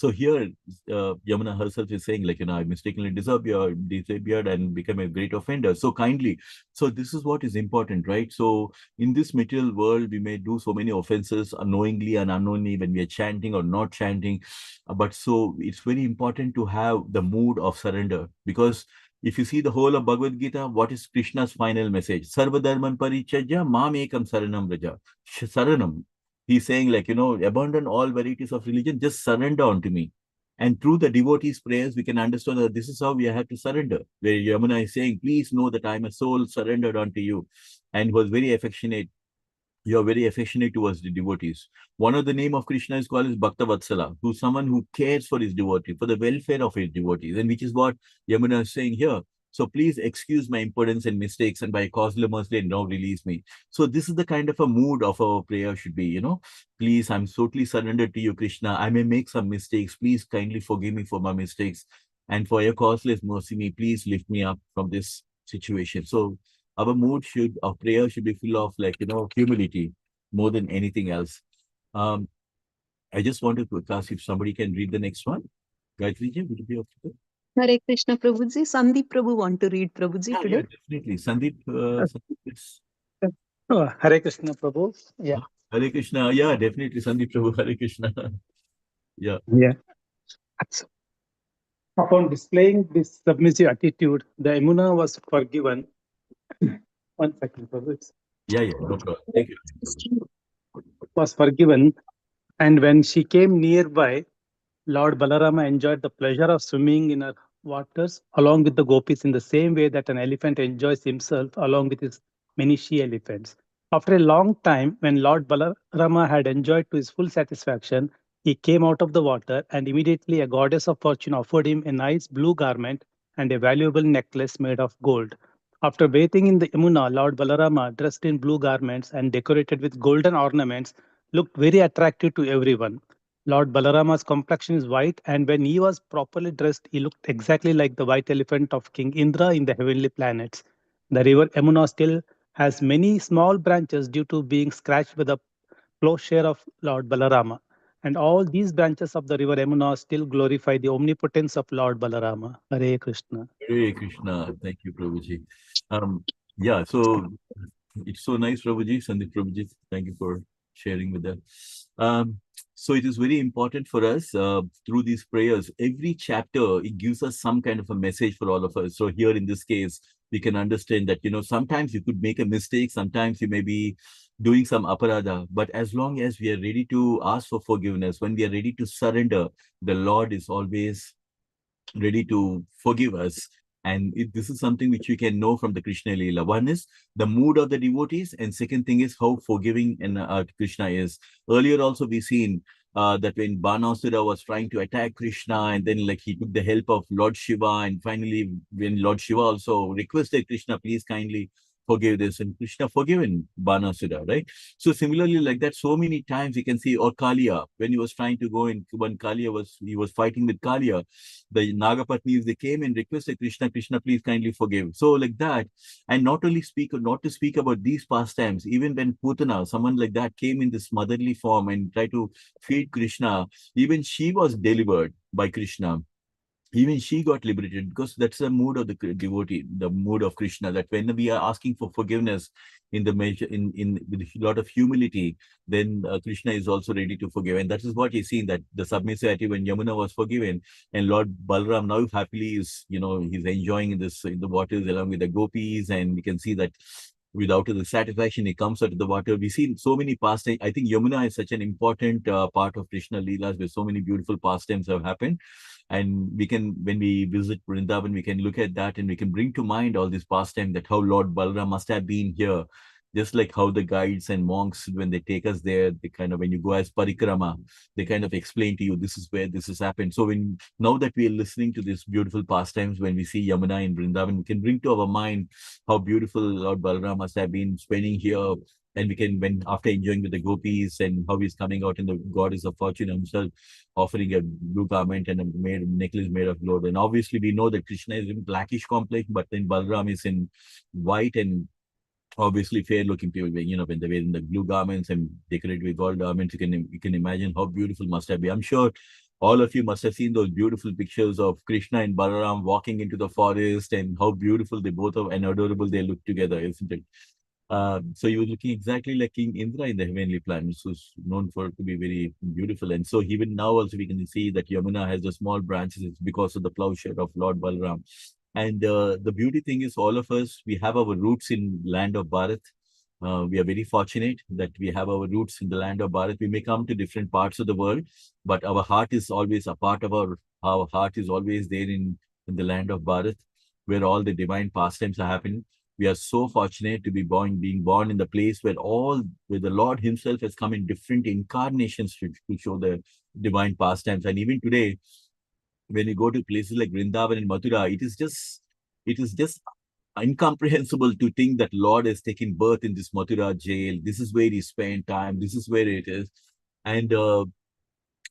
so here, Yamuna herself is saying, like, I mistakenly disappeared and become a great offender. So kindly. So this is what is important, right? So in this material world, we may do so many offenses unknowingly and unknowingly when we are chanting or not chanting. But so it's very important to have the mood of surrender, because if you see the whole of Bhagavad Gita, what is Krishna's final message? Sarva dharman parityajya mam ekam saranam vraja. Saranam. He's saying, like, abandon all varieties of religion, just surrender unto me. And through the devotees' prayers, we can understand that this is how we have to surrender. Where Yamuna is saying, please know that I am a soul surrendered unto you, and was very affectionate. You are very affectionate towards the devotees. One of the name of Krishna is called as Bhakta Vatsala, who's someone who cares for his devotee, for the welfare of his devotees, and which is what Yamuna is saying here. So please excuse my impotence and mistakes, and by causeless mercy now release me. So this is the kind of a mood of our prayer should be, Please, I'm totally surrendered to you, Krishna. I may make some mistakes. Please kindly forgive me for my mistakes. And for your causeless mercy, me, please lift me up from this situation. So our prayer should be full of, like, humility more than anything else. Um, I just wanted to ask if somebody can read the next one. Gayatri ji, would it be okay? Hare Krishna Prabhuji. Sandeep Prabhu want to read Prabhuji Yeah, today. definitely. Sandeep, it's... Oh, Hare Krishna Prabhu. Yeah. Hare Krishna. Yeah, definitely. Sandeep Prabhu, Hare Krishna. Yeah. Yeah. So, upon displaying this submissive attitude, the Yamuna was forgiven. 1 second, Prabhu. Yeah, no problem. Thank you. Was forgiven, and when she came nearby, Lord Balarama enjoyed the pleasure of swimming in her waters along with the gopis in the same way that an elephant enjoys himself along with his many she elephants. After a long time, when Lord Balarama had enjoyed to his full satisfaction, he came out of the water, and immediately a goddess of fortune offered him a nice blue garment and a valuable necklace made of gold. After bathing in the Yamuna, Lord Balarama, dressed in blue garments and decorated with golden ornaments, looked very attractive to everyone. Lord Balarama's complexion is white, and when he was properly dressed, he looked exactly like the white elephant of King Indra in the heavenly planets. The river Yamuna still has many small branches due to being scratched by the plowshare of Lord Balarama. And all these branches of the river Yamuna still glorify the omnipotence of Lord Balarama. Hare Krishna. Hare Krishna. Thank you, Prabhuji. Yeah, so it's so nice, Prabhuji, Sandeep Prabhuji. Thank you for sharing with that. So it is very important for us through these prayers. Every chapter, it gives us some kind of a message for all of us. So here in this case, we can understand that, sometimes you could make a mistake. Sometimes you may be doing some aparadha. But as long as we are ready to ask for forgiveness, when we are ready to surrender, the Lord is always ready to forgive us. And this is something which we can know from the Krishna Leela. One is the mood of the devotees, and second thing is how forgiving and Krishna is. Earlier also we seen that when Banasura was trying to attack Krishna, and then like he took the help of Lord Shiva, and finally when Lord Shiva also requested Krishna, please kindly forgive this, and Krishna forgiven Banasura, right? So similarly, like that, so many times you can see, or Kaliya, when he was trying to go in, when he was fighting with Kaliya, the Nagapatnis, they came and requested Krishna, Krishna, please kindly forgive. So like that, and not to speak about these pastimes, even when Putana, someone like that, came in this motherly form and tried to feed Krishna, even she was delivered by Krishna. Even she got liberated, because that's the mood of the devotee, the mood of Krishna, that when we are asking for forgiveness in the measure, in with a lot of humility, then Krishna is also ready to forgive. And that is what he's seen, that the submissivity when Yamuna was forgiven, and Lord Balram now happily is, he's enjoying in the waters along with the gopis, and we can see that without the satisfaction, he comes out of the water. We've seen so many pastimes. I think Yamuna is such an important part of Krishna Leelas, where so many beautiful pastimes have happened. And we can, when we visit Vrindavan, we can look at that and we can bring to mind all this pastime, that how Lord Balram must have been here Just like how the guides and monks, when they take us there, they kind of, when you go as parikrama, they kind of explain to you, this is where this has happened. So now that we are listening to these beautiful pastimes, when we see Yamuna in Vrindavan, we can bring to our mind how beautiful Lord Balarama must have been spending here. And we can, when after enjoying with the gopis, and how he's coming out in the goddess of fortune himself, offering a blue garment and a necklace made of gold. And obviously we know that Krishna is in blackish complexion, but then Balaram is in white and obviously fair looking people, when they're wearing the blue garments and decorated with gold garments. You can imagine how beautiful must have been. I'm sure all of you must have seen those beautiful pictures of Krishna and Balaram walking into the forest, and how beautiful they both are and adorable they look together, isn't it? So you were looking exactly like King Indra in the heavenly planets, who's known for to be very beautiful. And so even now also we can see that Yamuna has the small branches. It's because of the plowshare of Lord Balaram. And the beauty thing is, all of us, we have our roots in land of Bharat. We are very fortunate that we have our roots in the land of Bharat. We may come to different parts of the world, but our heart is always a part of our heart is always there in the land of Bharat, where all the divine pastimes are happening. We are so fortunate to be being born in the place where the Lord himself has come in different incarnations to show the divine pastimes. And even today, when you go to places like Vrindavan and Mathura, it is just incomprehensible to think that Lord has taken birth in this Mathura jail. This is where he spent time. This is where it is. And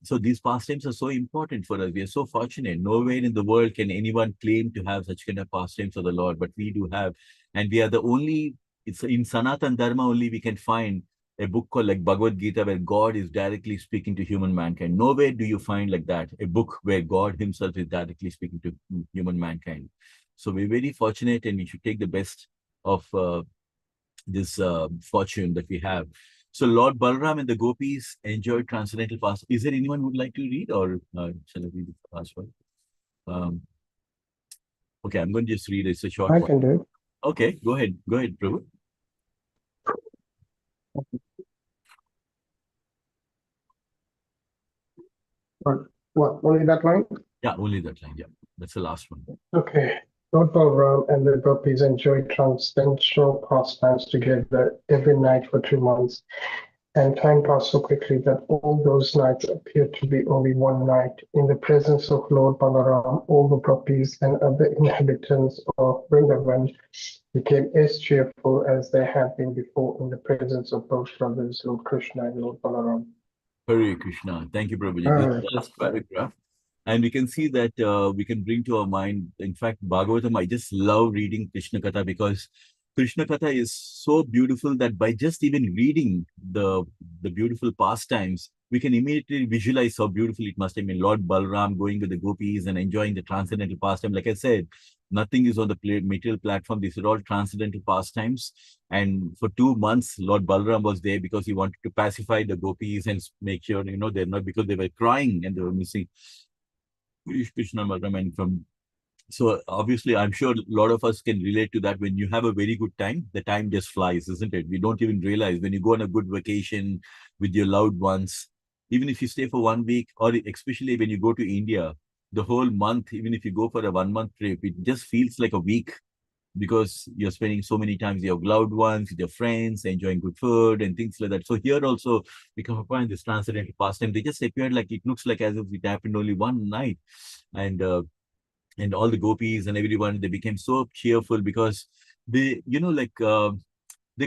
so these pastimes are so important for us. We are so fortunate. Nowhere in the world can anyone claim to have such kind of pastimes of the Lord, but we do have. And we are the only, it's in Sanatan Dharma only we can find a book called like Bhagavad Gita, where God is directly speaking to human mankind. Nowhere do you find like that, a book where God himself is directly speaking to human mankind. So we're very fortunate, and we should take the best of this fortune that we have. So Lord Balaram and the gopis enjoyed transcendental fast. Is there anyone who would like to read, or shall I read the last one? Okay, I'm going to just read it. It's a short I one. can do it. Okay, go ahead, Prabhu. What, only that line? Yeah, only that line. Yeah, that's the last one. Okay. Lord Balaram and the gopis enjoyed transcendental pastimes together every night for 2 months, and time passed so quickly that all those nights appeared to be only one night. In the presence of Lord Balaram, all the gopis and other inhabitants of Vrindavan became as cheerful as they had been before in the presence of both brothers, Lord Krishna and Lord Balaram. Hare Krishna. Thank you, Prabhuji. This is the last paragraph. And we can see that we can bring to our mind, in fact, Bhagavatam, I just love reading Krishna Katha, because Krishna Katha is so beautiful that by just even reading the beautiful pastimes, we can immediately visualize how beautiful it must have been. Lord Balaram going with the gopis and enjoying the transcendental pastime. Like I said, nothing is on the material platform. These are all transcendental pastimes. And for 2 months, Lord Balaram was there because he wanted to pacify the gopis and make sure, they're not, because they were crying and they were missing Krishna Balaram. And so obviously, I'm sure a lot of us can relate to that. When you have a very good time, the time just flies, isn't it? We don't even realize when you go on a good vacation with your loved ones, even if you stay for 1 week, or especially when you go to India, the whole month, even if you go for a 1 month trip, it just feels like a week, because you're spending so many times with your loved ones, with your friends, enjoying good food and things like that. So here also, we come upon this transcendental pastime. They just appeared like, it looks like as if it happened only one night. And all the gopis and everyone, they became so cheerful, because they, you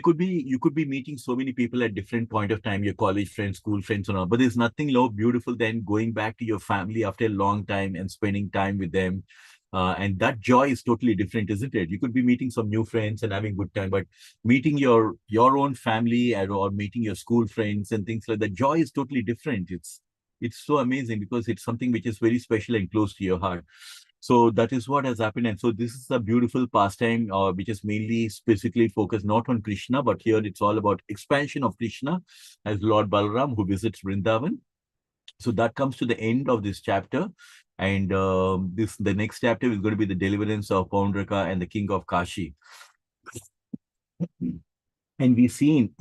could be meeting so many people at different point of time, your college friends, school friends and all, but there's nothing more beautiful than going back to your family after a long time and spending time with them. And that joy is totally different, isn't it? You could be meeting some new friends and having good time, but meeting your own family or meeting your school friends and things like that, joy is totally different. It's so amazing, because it's something which is very special and close to your heart. So that is what has happened. And so this is a beautiful pastime, which is mainly specifically focused not on Krishna, but here it's all about expansion of Krishna as Lord Balaram, who visits Vrindavan. So that comes to the end of this chapter. And the next chapter is going to be the deliverance of Paundraka and the king of Kashi. And we've seen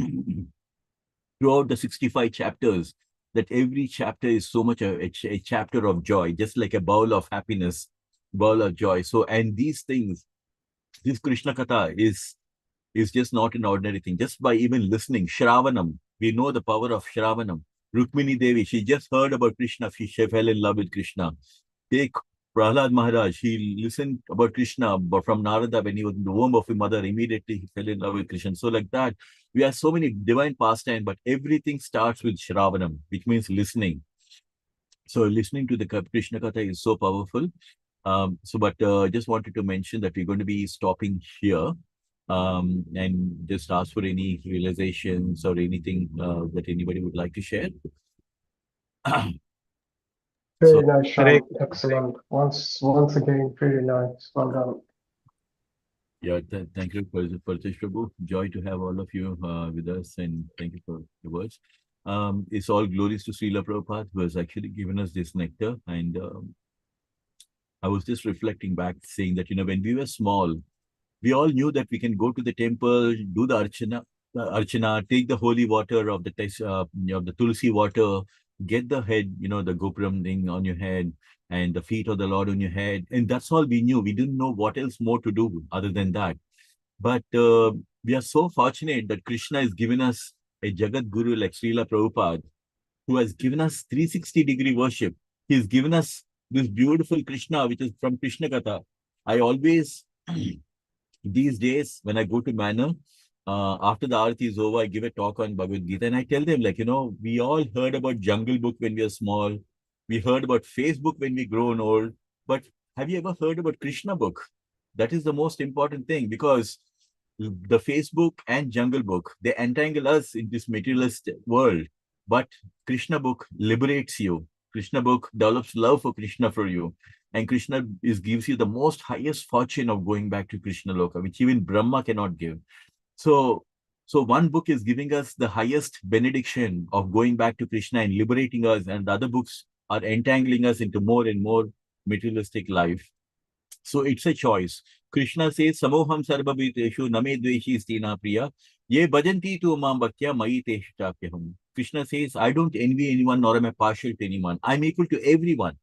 throughout the 65 chapters that every chapter is so much a chapter of joy, just like a bowl of happiness, bowl of joy. So, and these things, this Krishna Katha is is just not an ordinary thing. Just by even listening, Shravanam, we know the power of Shravanam. Rukmini Devi, she just heard about Krishna, she fell in love with Krishna. Take Prahlad Maharaj, he listened about Krishna from Narada when he was in the womb of his mother. Immediately he fell in love with Krishna. So like that, we have so many divine pastimes, but everything starts with Shravanam, which means listening. So listening to the Krishna Katha is so powerful. But just wanted to mention that we're going to be stopping here and just ask for any realizations or anything that anybody would like to share. Very So, nice, Sham. Excellent. Once again, very nice. Well done. yeah, thank you, Parthesh Prabhu. Joy to have all of you with us, and thank you for the words. It's all glories to Srila Prabhupada, who has actually given us this nectar. And I was just reflecting back, saying that, when we were small, we all knew that we can go to the temple, do the archana, take the holy water of the tulsi water, get the head, the gopuram thing on your head, and the feet of the Lord on your head, and that's all we knew. We didn't know what else more to do other than that. But we are so fortunate that Krishna has given us a Jagat Guru like Srila Prabhupada, who has given us 360-degree worship. He's given us this beautiful Krishna, which is from Krishna Katha. I always these days, when I go to Manor, after the Aarti is over, I give a talk on Bhagavad Gita, and I tell them, we all heard about Jungle Book when we were small. We heard about Facebook when we grown old. But have you ever heard about Krishna Book? That is the most important thing, because the Facebook and Jungle Book, they entangle us in this materialist world. But Krishna Book liberates you. Krishna Book develops love for Krishna for you. And Krishna gives you the most highest fortune of going back to Krishna Loka, which even Brahma cannot give. So one book is giving us the highest benediction of going back to Krishna and liberating us, and the other books are entangling us into more and more materialistic life. So it's a choice. Krishna says, Samoham sarvabhiteshu name dveshi stina priya, ye bhajanti tu mam bhaktya mayi teshtapyaham. Krishna says, I don't envy anyone nor am I partial to anyone. I'm equal to everyone.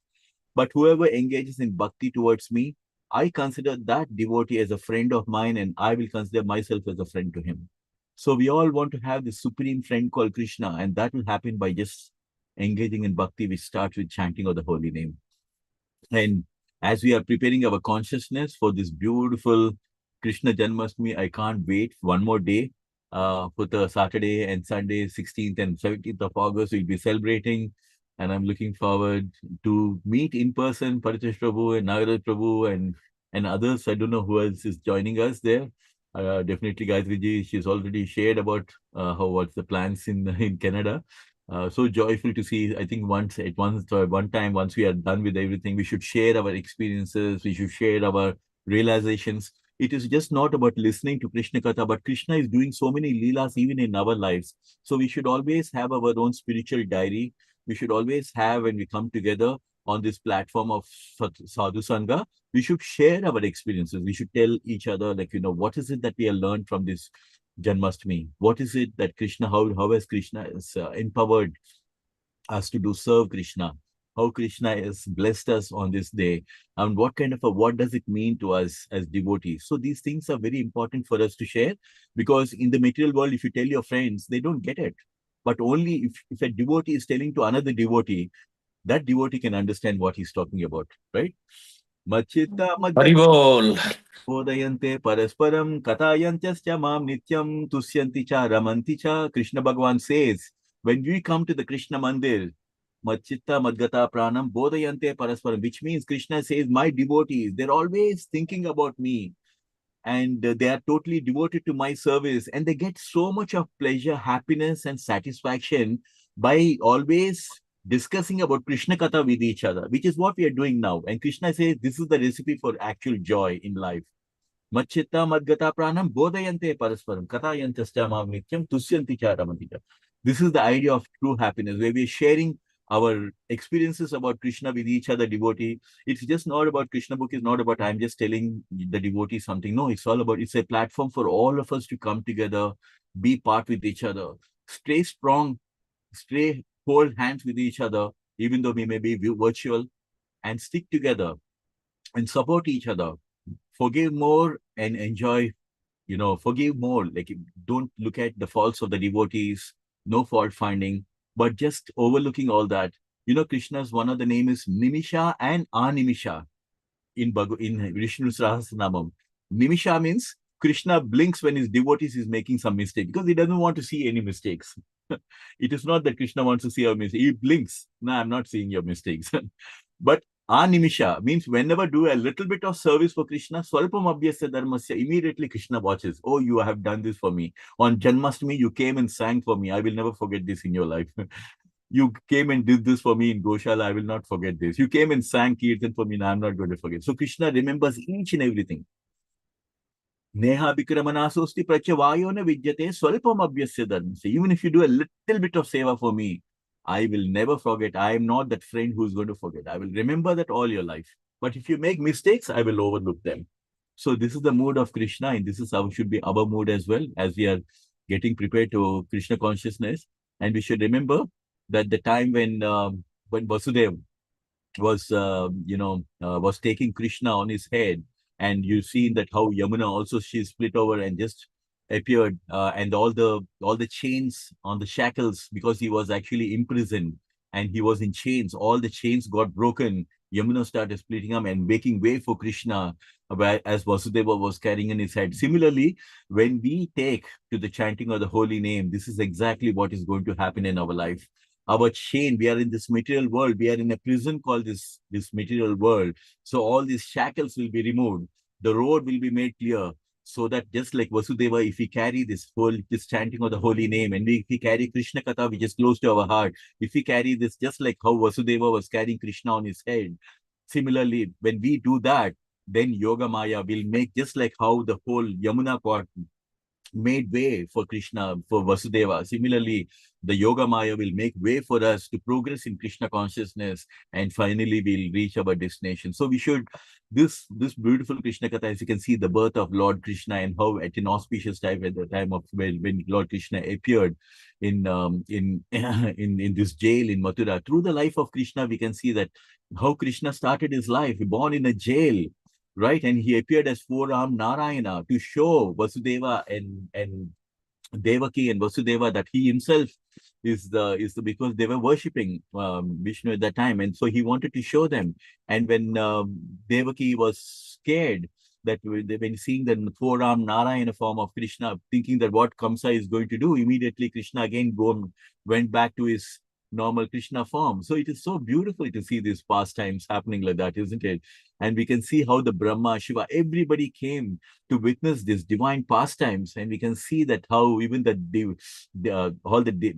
But whoever engages in bhakti towards me, I consider that devotee as a friend of mine, and I will consider myself as a friend to him. So we all want to have this supreme friend called Krishna, and that will happen by just engaging in bhakti, which starts with chanting of the holy name. And as we are preparing our consciousness for this beautiful Krishna Janmashtami, I can't wait one more day. For the Saturday and Sunday, 16th and 17th of August, we'll be celebrating. And I'm looking forward to meet in person Paritesh Prabhu and Nagaraj Prabhu and others. I don't know who else is joining us there. Definitely Gayatri, she's already shared about what's the plans in Canada. So joyful to see. I think once we are done with everything, we should share our experiences. We should share our realizations. It is just not about listening to Krishna Katha, but Krishna is doing so many leelas even in our lives. So we should always have our own spiritual diary. We should always have, when we come together on this platform of Sadhu Sangha, we should share our experiences. We should tell each other, what is it that we have learned from this Janmashtami? What is it that Krishna, how has Krishna empowered us to serve Krishna? How Krishna has blessed us on this day, and what does it mean to us as devotees? So these things are very important for us to share, because in the material world, if you tell your friends, they don't get it. But only if a devotee is telling to another devotee, that devotee can understand what he's talking about, right? Machita Haribol. Bodayante parasparam katayantyascha mam nityam tusyanti cha ramanti cha. Krishna Bhagavan says, when we come to the Krishna Mandir, Machitta Madgata Pranam Bodayante Parasparam, which means Krishna says, my devotees, they're always thinking about me, and they are totally devoted to my service, and they get so much of pleasure, happiness, and satisfaction by always discussing about Krishna Katha with each other, which is what we are doing now. And Krishna says this is the recipe for actual joy in life. Machitta Madgata Pranam Bodayante Parasparam Katayantascha Mam Nityam Tusyanti Cha Ramanti Cha. This is the idea of true happiness, where we are sharing our experiences about Krishna with each other devotee. It's just not about Krishna Book, is not about I'm just telling the devotee something. No, it's all about, it's a platform for all of us to come together, be part with each other, stay strong, hold hands with each other, even though we may be virtual, and stick together and support each other, forgive more, and enjoy forgive more. Like, don't look at the faults of the devotees, no fault finding, but just overlooking all that. Krishna's one of the name is Nimisha and Animisha in Vishnu Sahasranamam. Nimisha means Krishna blinks when his devotees is making some mistake because he doesn't want to see any mistakes. It is not that Krishna wants to see our mistakes. He blinks. No, I'm not seeing your mistakes. But Animisha means whenever do a little bit of service for Krishna, Swalpam Abhyasya Dharmasya, immediately Krishna watches. Oh, you have done this for me. On Janmashtami, you came and sang for me. I will never forget this in your life. You came and did this for me in Goshala. I will not forget this. You came and sang Kirtan for me. And I'm not going to forget. So Krishna remembers each and everything. Neha Vikramanasosti Prachavayona Vidyate Swalpam Abhyasya Dharmasya. Even if you do a little bit of seva for me, I will never forget. I am not that friend who's going to forget. I will remember that all your life. But if you make mistakes, I will overlook them. So this is the mood of Krishna, and this is how should be our mood as well as we are getting prepared to Krishna consciousness. And we should remember that the time when Vasudeva was taking Krishna on his head, and you see that how Yamuna also she split over and just appeared, and all the chains on the shackles, because he was actually imprisoned and he was in chains, all the chains got broken. Yamuna started splitting up and making way for Krishna, as Vasudeva was carrying in his head. Similarly, when we take to the chanting of the holy name, this is exactly what is going to happen in our life. Our chain, we are in this material world, we are in a prison called this material world. So all these shackles will be removed, the road will be made clear, so that just like Vasudeva, if we carry this chanting of the holy name, and if we carry Krishna Katha, which is close to our heart, if we carry this just like how Vasudeva was carrying Krishna on his head, similarly, when we do that, then Yoga Maya will make, just like how the whole Yamuna got made way for Krishna, for Vasudeva. Similarly, the Yoga Maya will make way for us to progress in Krishna consciousness, and finally we'll reach our destination. So we should, this beautiful Krishna Katha, as you can see, the birth of Lord Krishna and how at an auspicious time, at the time of when Lord Krishna appeared in this jail in Mathura. Through the life of Krishna, we can see that how Krishna started his life, born in a jail, right? And he appeared as 4-armed Narayana to show Vasudeva and Devaki and Vasudeva that he himself is the because they were worshipping Vishnu at that time, and so he wanted to show them. And when Devaki was scared that when seeing the 4-armed Narayana form of Krishna, thinking that what Kamsa is going to do, immediately Krishna again went back to his normal Krishna form. So it is so beautiful to see these pastimes happening like that, isn't it? And we can see how the Brahma, Shiva, everybody came to witness these divine pastimes. And we can see that how even all the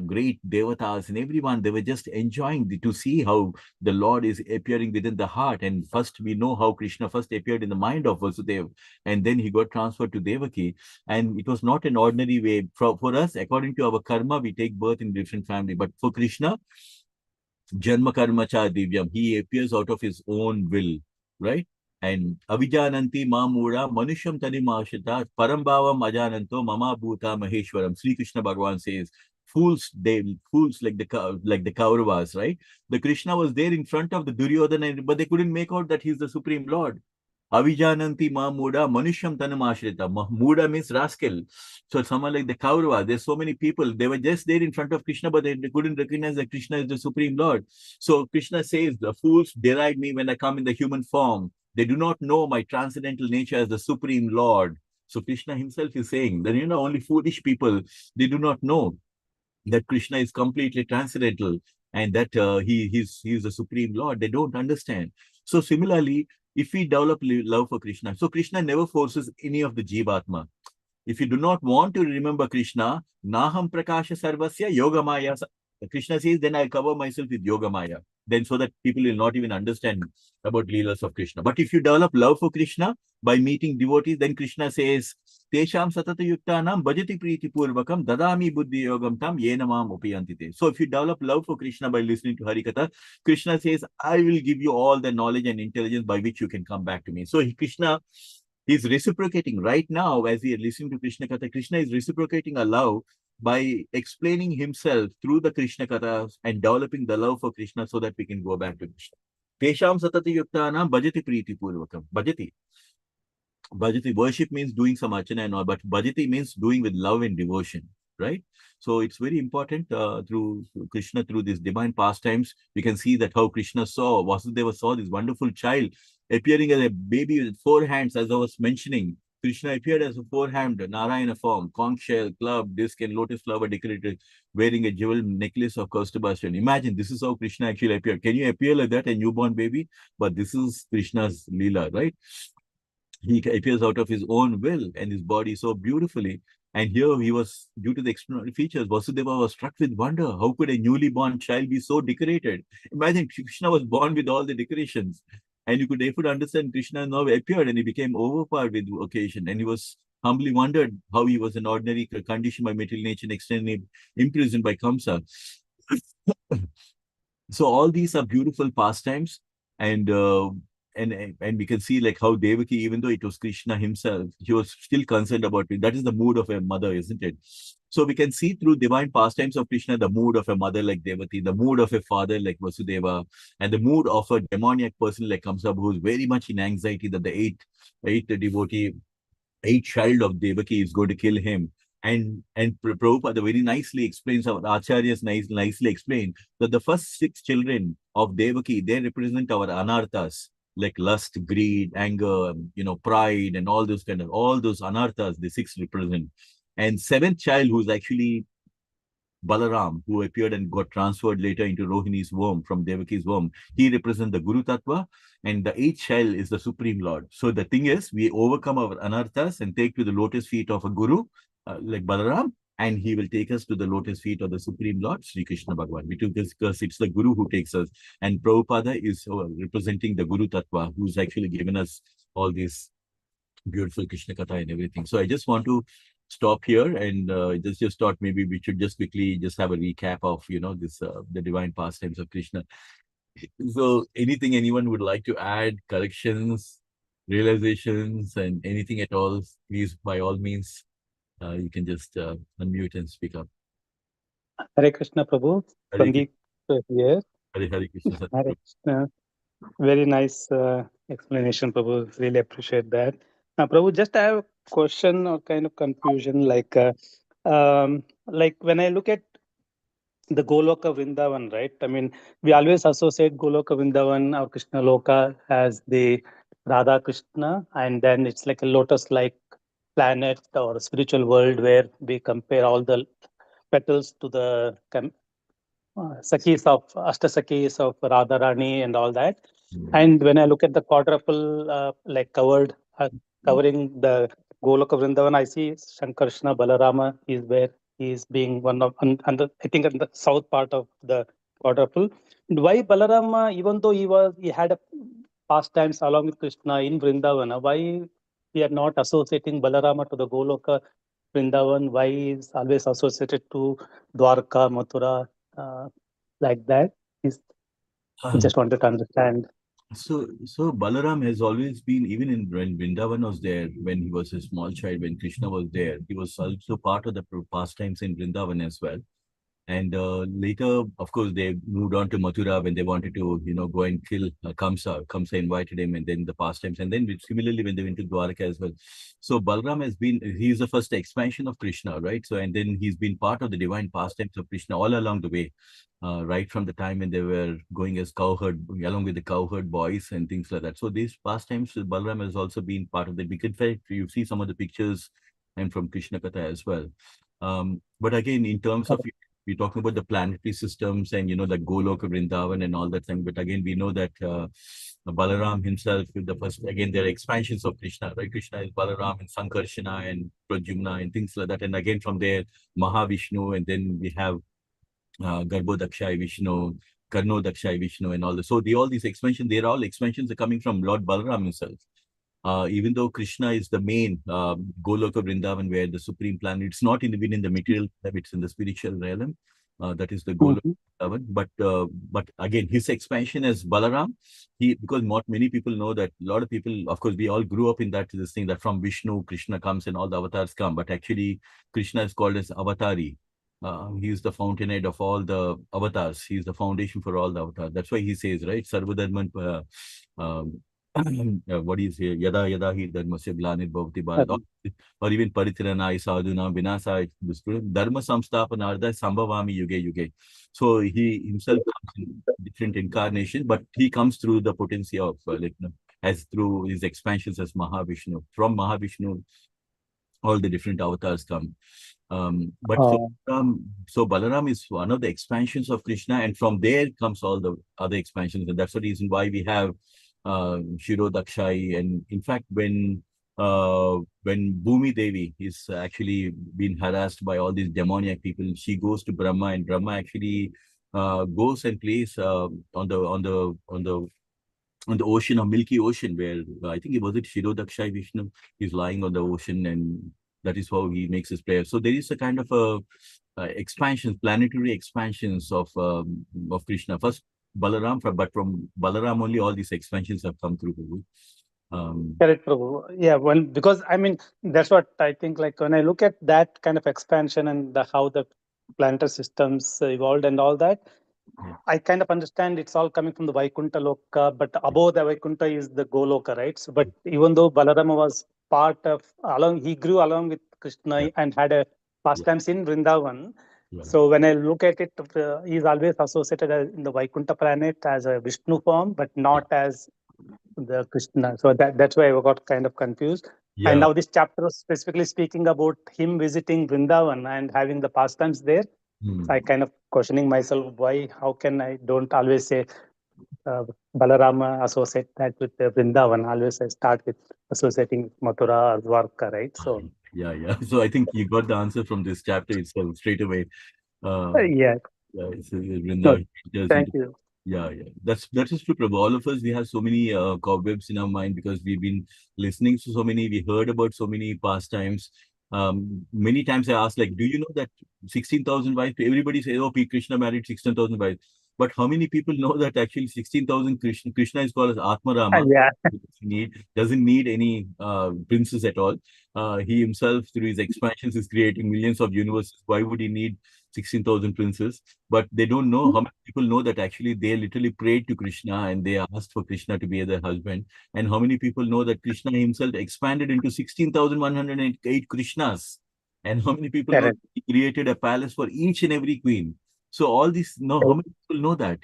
great devatas and everyone, they were just enjoying to see how the Lord is appearing within the heart. And first we know how Krishna first appeared in the mind of Vasudeva, and then he got transferred to Devaki. And it was not an ordinary way. For us, according to our karma, we take birth in different family. But for Krishna, Janma Karma Cha Divyam, he appears out of his own will, right? And Avijananti Mamura Manusham Tanimashita Parambhavam Ajananto Mama Bhuta Maheshwaram. Sri Krishna Bhagavan says, fools like the Kauravas, right? The Krishna was there in front of the Duryodhana, but they couldn't make out that he's the Supreme Lord. Avijananti ma muda manusham tanamashrita. Muda means rascal. So someone like the Kaurava, there's so many people, they were just there in front of Krishna, but they couldn't recognize that Krishna is the Supreme Lord. So Krishna says, the fools deride me when I come in the human form. They do not know my transcendental nature as the Supreme Lord. So Krishna himself is saying that, only foolish people, they do not know that Krishna is completely transcendental and that he is the Supreme Lord. They don't understand. So similarly, if we develop love for Krishna, so Krishna never forces any of the Jivatma. If you do not want to remember Krishna, Naham Prakasha Sarvasya Yoga Maya. Krishna says, then I cover myself with Yoga Maya. Then so that people will not even understand about Leelas of Krishna. But if you develop love for Krishna by meeting devotees, then Krishna says, Tesham Satata Yuktanam Bhajati Priti Purvakam Dadami Buddhi Yogam Tam Yenamam Upiyantite. So if you develop love for Krishna by listening to Harikatha, Krishna says, I will give you all the knowledge and intelligence by which you can come back to me. So Krishna is reciprocating right now as we are listening to Krishna Katha. Krishna is reciprocating a love by explaining himself through the Krishna Kathas and developing the love for Krishna so that we can go back to Krishna. Tesham Satati Yuktanam Bhajati Priti Purvakam. Bhajati. Bhajati, worship means doing some archana and all, but bhajati means doing with love and devotion, right? So it's very important through Krishna, through these divine pastimes, we can see that how Krishna saw, Vasudeva saw this wonderful child appearing as a baby with four hands, as I was mentioning. Krishna appeared as a four-hand Narayana form, conch shell, club, disc, and lotus flower decorated, wearing a jeweled necklace of Kaustubha. Imagine this is how Krishna actually appeared. Can you appear like that, a newborn baby? But this is Krishna's Leela, right? He appears out of his own will and his body so beautifully. And here he was, due to the extraordinary features, Vasudeva was struck with wonder. How could a newly born child be so decorated? Imagine Krishna was born with all the decorations. And you could therefore understand Krishna now appeared and he became overpowered with occasion. And he was humbly wondered how he was an ordinary condition by material nature and extended imprisoned by Kamsa. So all these are beautiful pastimes, and and we can see like how Devaki, even though it was Krishna himself, he was still concerned about it. That is the mood of a mother, isn't it? So we can see through divine pastimes of Krishna the mood of a mother like Devaki, the mood of a father like Vasudeva, and the mood of a demoniac person like Kamsa, who is very much in anxiety that the eighth devotee, eighth child of Devaki is going to kill him. And Prabhupada very nicely explains, our acharyas nicely explain that the first six children of Devaki, they represent our anarthas, like lust, greed, anger, pride, and all those anarthas, the six represent. And seventh child, who's actually Balaram, who appeared and got transferred later into Rohini's womb from Devaki's womb, he represents the Guru Tattva, and the eighth child is the Supreme Lord. So the thing is, we overcome our anarthas and take to the lotus feet of a Guru, like Balaram, and he will take us to the lotus feet of the Supreme Lord, Sri Krishna Bhagavan. Because it's the Guru who takes us. And Prabhupada is representing the Guru Tattva, who's actually given us all these beautiful Krishna Katha and everything. So I just want to stop here and just thought maybe we should just quickly just have a recap of this the divine pastimes of Krishna. So anything anyone would like to add, corrections, realizations, and anything at all, please by all means you can just unmute and speak up. Hare Krishna Prabhu, Hare Sandeep here. Hare Krishna. Hare Krishna. Very nice explanation, Prabhu. Really appreciate that. Prabhu, just I have a question or kind of confusion. Like when I look at the Goloka Vrindavan, right? I mean, we always associate Goloka Vrindavan or Krishna Loka as the Radha Krishna, and then it's like a lotus-like planet or spiritual world where we compare all the petals to the Sakis of Ashtasakis of Radharani and all that. And when I look at the quadruple, covering the Goloka Vrindavan, I see Shankarshna Balarama is where he is being one of, I think in the south part of the quadruple. Why Balarama, even though he had a pastimes along with Krishna in Vrindavana, why we are not associating Balarama to the Goloka Vrindavan? Why is always associated to Dwarka, Mathura, like that? Is just wanted to understand. So Balaram has always been, even when Vrindavan was there, when he was a small child, when Krishna was there, he was also part of the pastimes in Vrindavan as well. And later, of course, they moved on to Mathura when they wanted to, go and kill Kamsa. Kamsa invited him, and then the pastimes. And then similarly, when they went to Dwarka as well. So Balram he is the first expansion of Krishna, right? So, and then he's been part of the divine pastimes of Krishna all along the way, right from the time when they were going as cowherd, along with the cowherd boys and things like that. So these pastimes, Balram has also been part of that. In fact, you see some of the pictures and from Krishna Katha as well. But again, in terms of we're talking about the planetary systems and, the Goloka Vrindavan and all that thing. But again, we know that Balaram himself, with the first, again, there are expansions of Krishna, right? Krishna is Balaram and Sankarshana and Pradyumna and things like that. And again, from there, Mahavishnu, and then we have Garbho Dakshai Vishnu, Karno Dakshai Vishnu, and all this. So all these expansions, expansions are coming from Lord Balaram himself. Even though Krishna is the main Goloka Vrindavan, where the supreme planet, it's not even in the material, it's in the spiritual realm. That is the Goloka Vrindavan. But again, his expansion as Balaram, because not many people know that. A lot of people, of course, we all grew up in this thing that from Vishnu, Krishna comes and all the avatars come. But actually, Krishna is called as Avatari. He is the fountainhead of all the avatars. He is the foundation for all the avatars. That's why he says, right, Sarvadharman what do you say? Yada yada hi dharmasya glanir bhavati bharat. Um, Or even paritirana sadhuna vinasa dharma samsthapanartha sambhavami yuge yuge. So he himself comes in different incarnations, but he comes through the potency of as through his expansions as Mahavishnu. From Mahavishnu, all the different avatars come. But so, uh, so Balaram is one of the expansions of Krishna, and from there comes all the other expansions, and that's the reason why we have Shiro Dakshai. And in fact, when Bhumi Devi is actually being harassed by all these demoniac people, she goes to Brahma, and Brahma actually goes and plays on the ocean of Milky Ocean, where I think it was it Shirodakshay Vishnu is lying on the ocean, and that is how he makes his prayer. So there is a kind of a expansion, planetary expansions of Krishna. First Balaram, but from Balaram only all these expansions have come through. Correct, Prabhu. Yeah, well, because I mean, that's what I think. Like when I look at that kind of expansion and how the planetary systems evolved and all that, Yeah. I kind of understand it's all coming from the Vaikuntha Loka, but above the Vaikuntha is the Goloka, right? So, but even though Balarama was part of he grew along with Krishna Yeah. and had a Yeah. pastimes in Vrindavan. Right. So when I look at it, he's always associated in the Vaikuntha planet as a Vishnu form, but not as the Krishna. So that's why I got kind of confused. And Yeah. now this chapter was specifically speaking about him visiting Vrindavan and having the pastimes there. Hmm. So I kind of questioning myself why, how can I don't always say Balarama associate that with Vrindavan. Always I start with associating with Mathura or Dwarka, right? So Yeah. So I think you got the answer from this chapter itself straight away. yeah, Yeah, it's no, Vrindavan enters thank into. you. Yeah. That is true, Prabhu. All of us, we have so many cobwebs in our mind because we've been listening to so many, we heard about so many pastimes. Many times I ask, like, do you know that 16,000 wives? Everybody says, oh, P. Krishna married 16,000 wives. But how many people know that actually 16,000 Krishna is called as Atmarama? Yeah, Doesn't need any princes at all. He himself, through his expansions, is creating millions of universes. Why would he need 16,000 princes? But they don't know how many people know that actually they literally prayed to Krishna and they asked for Krishna to be their husband. And how many people know that Krishna himself expanded into 16,108 Krishnas? And how many people know correct. that he created a palace for each and every queen? So all these, no, how many people know that?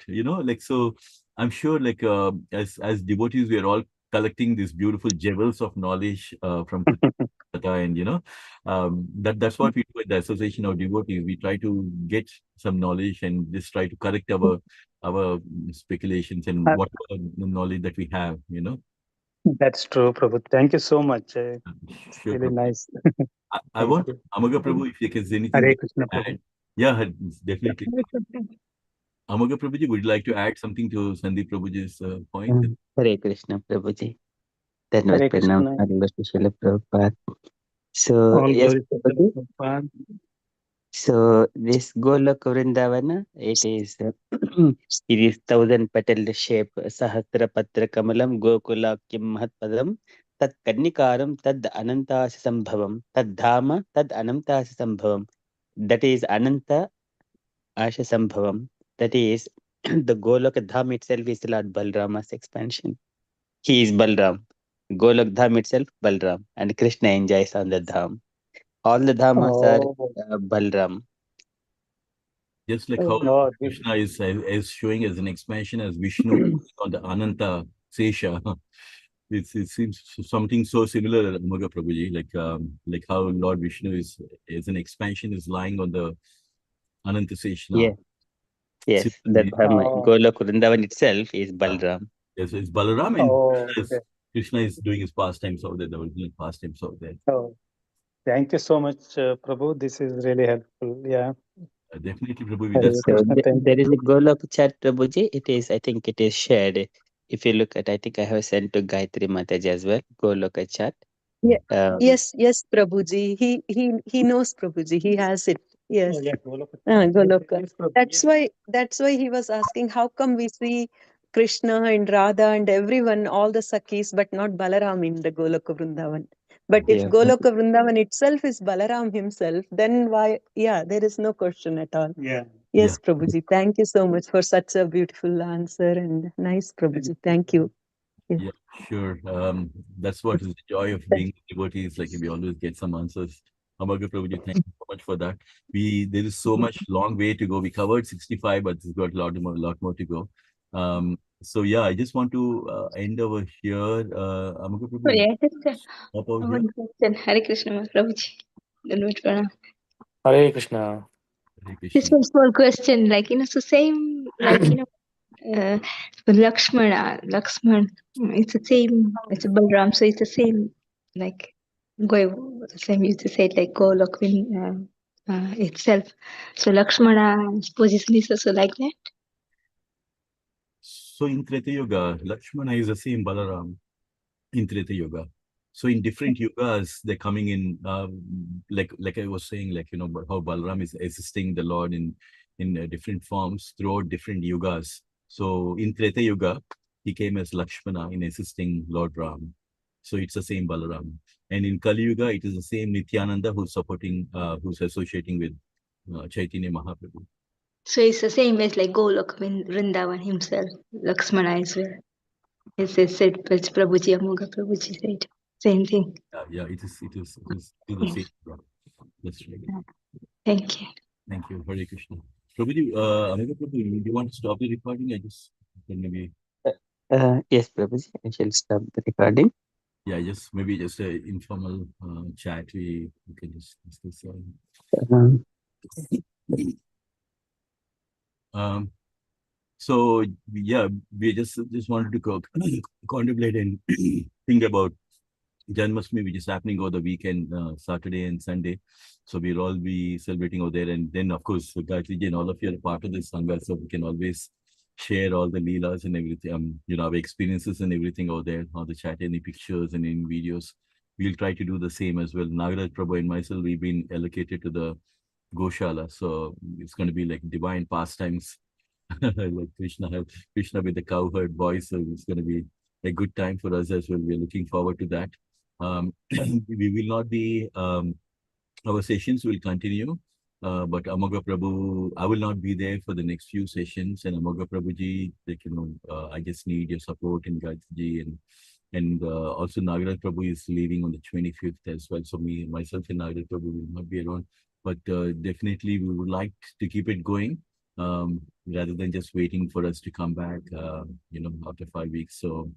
Like, so I'm sure, like, as devotees, we are all collecting these beautiful jewels of knowledge from Krishna, and that's what we do at the Association of Devotees. We try to get some knowledge and just try to correct our speculations and Uh, whatever knowledge that we have. that's true, Prabhu. Thank you so much. It's Sure, really Prabhu. nice. I Thank want you. Amaga Prabhu, if there's anything Hare that Krishna, you Prabhu. add. Yeah, definitely. Amaga Prabhuji, would you like to add something to Sandeep Prabhuji's point? Hare Krishna, Prabhuji. Dhanavad Hare Pranam, Krishna. Hare Srila Prabhupada. So, All yes, glory to Prabhuji. Prabhupada. So, this Goloka Vrindavana, it is it is thousand petaled shape, Sahasra Patra Kamalam, Gokula Kim Mahatpadam, Tat Kannikaram, Tad Anantas Sambhavam, Tad Dhama, Tad Anantas Sambhavam. That is Ananta Asha Sambhavam. That is the Goloka Dham itself is Lord Balrama's expansion. He is Balram. Golok Dham itself, Balram. And Krishna enjoys on the Dham. All the Dhamas are Oh, Balram. Just like how oh, Krishna is showing as an expansion as Vishnu on the Ananta Sesha. It seems something so similar, Amaga Prabhuji, like how Lord Vishnu is an expansion is lying on the Ananta Seshna. Yeah. Yes, the Similarly, Dham, oh, Golok Vrindavan itself is uh, Balram. yes, it's Balaram and oh, okay. Krishna is doing his pastimes out there, the original pastimes out there. Oh, thank you so much, Prabhu. This is really helpful. Yeah. Definitely, Prabhu, Hare that's So Krishna. Thank there is you. a Golok chat, Prabhuji. It is, I think it is shared. If you look at, I think I have sent to Gayatri Mataji as well, Goloka chat. Yeah. Um, Yes, Prabhuji. He knows Prabhuji. He has it. Yes. Oh, yeah, Goloka. Goloka. Yes, Prabhu. That's why he was asking how come we see Krishna and Radha and everyone, all the Sakhis, but not Balaram in the Goloka Vrindavan. But if yeah. Goloka Vrindavan itself is Balaram himself, then why? Yeah, there is no question at all. Yeah. yeah. Yes, Prabhuji. Thank you so much for such a beautiful answer and nice, Prabhuji. Thank you. you. Yeah, sure. That's what is the joy of being a devotee. It's like we always get some answers. Amaga Prabhuji, thank you so much for that. There is so much long way to go. We covered 65, but it's got a lot more to go. So yeah, I just want to end over here. Amaga Prabhu, Sorry, I just stop over here. one question. Hare Krishna, Prabhuji. Dandavat pranam. Hare Krishna. Hare Just Krishna. one small question, like, so same, like, Lakshman, it's the same, it's a Balram, so it's the same, like, the same, you just said, like, Golok itself. So Lakshmana's position is also like that. So in Treta Yuga, Lakshmana is the same Balaram in Treta Yuga. So in different yugas, they're coming in, like I was saying, like, how Balaram is assisting the Lord in different forms throughout different yugas. So in Treta Yuga, he came as Lakshmana in assisting Lord Ram. So it's the same Balaram. And in Kali Yuga, it is the same Nityananda who's supporting, who's associating with Chaitanya Mahaprabhu. So it's the same as like Golok when Vrindavan himself, Lakshmana as well. As I said, Prabhuji, Amoga Prabhuji said, same thing. Yeah, it is the same. That's right. Thank you. Thank you. Hare Krishna. Prabhuji, Amiga Prabhu, do you want to stop the recording? I just maybe. Yes, Prabhuji, I shall stop the recording. Yeah, maybe just a informal chat. We can just discuss. So yeah, we just wanted to contemplate and think about Janmashtami, which is happening over the weekend, Saturday and Sunday. So we'll all be celebrating over there. And then, of course, Gayatri and all of you are part of this Sangha, so we can always share all the leelas and everything, our experiences and everything over there, on the chat, any pictures and any videos. We'll try to do the same as well. Nagaraj Prabhu and myself, we've been allocated to the Goshala. So it's going to be like divine pastimes, like Krishna with the cowherd voice. So it's going to be a good time for us as well. We're looking forward to that. We will not be, our sessions will continue, but Amoga Prabhu, I will not be there for the next few sessions. And Amoga Prabhuji, like, I just need your support in Gayatri and also Nagaraj Prabhu is leaving on the 25th as well. So myself and Nagaraj Prabhu will not be around, but definitely we would like to keep it going rather than just waiting for us to come back, after 5 weeks. So,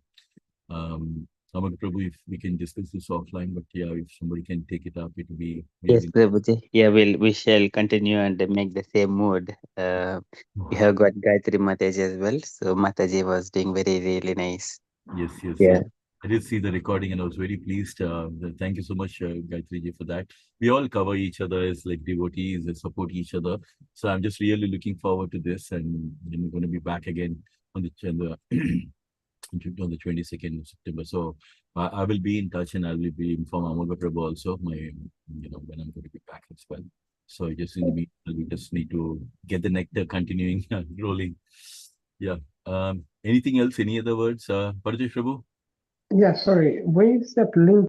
Amoga Prabhu, if we can discuss this offline, but yeah, if somebody can take it up, it will be Yes, really. Prabhuji. Yeah, we shall continue and make the same mood. We have got Gayatri Mataji as well. So Mataji was doing really nice. Yes. Yeah. I did see the recording and I was very pleased. Thank you so much, Gayatri ji, for that. We all cover each other as like devotees and support each other. So I'm just really looking forward to this, and we're going to be back again on the 22nd of September. So I will be in touch and I will be informed Amoga Prabhu also, when I'm going to be back as well. So just in the meantime, we just need to get the nectar continuing rolling. Yeah. Anything else? Any other words? Parajay Prabhu? Yeah, sorry. Where is that link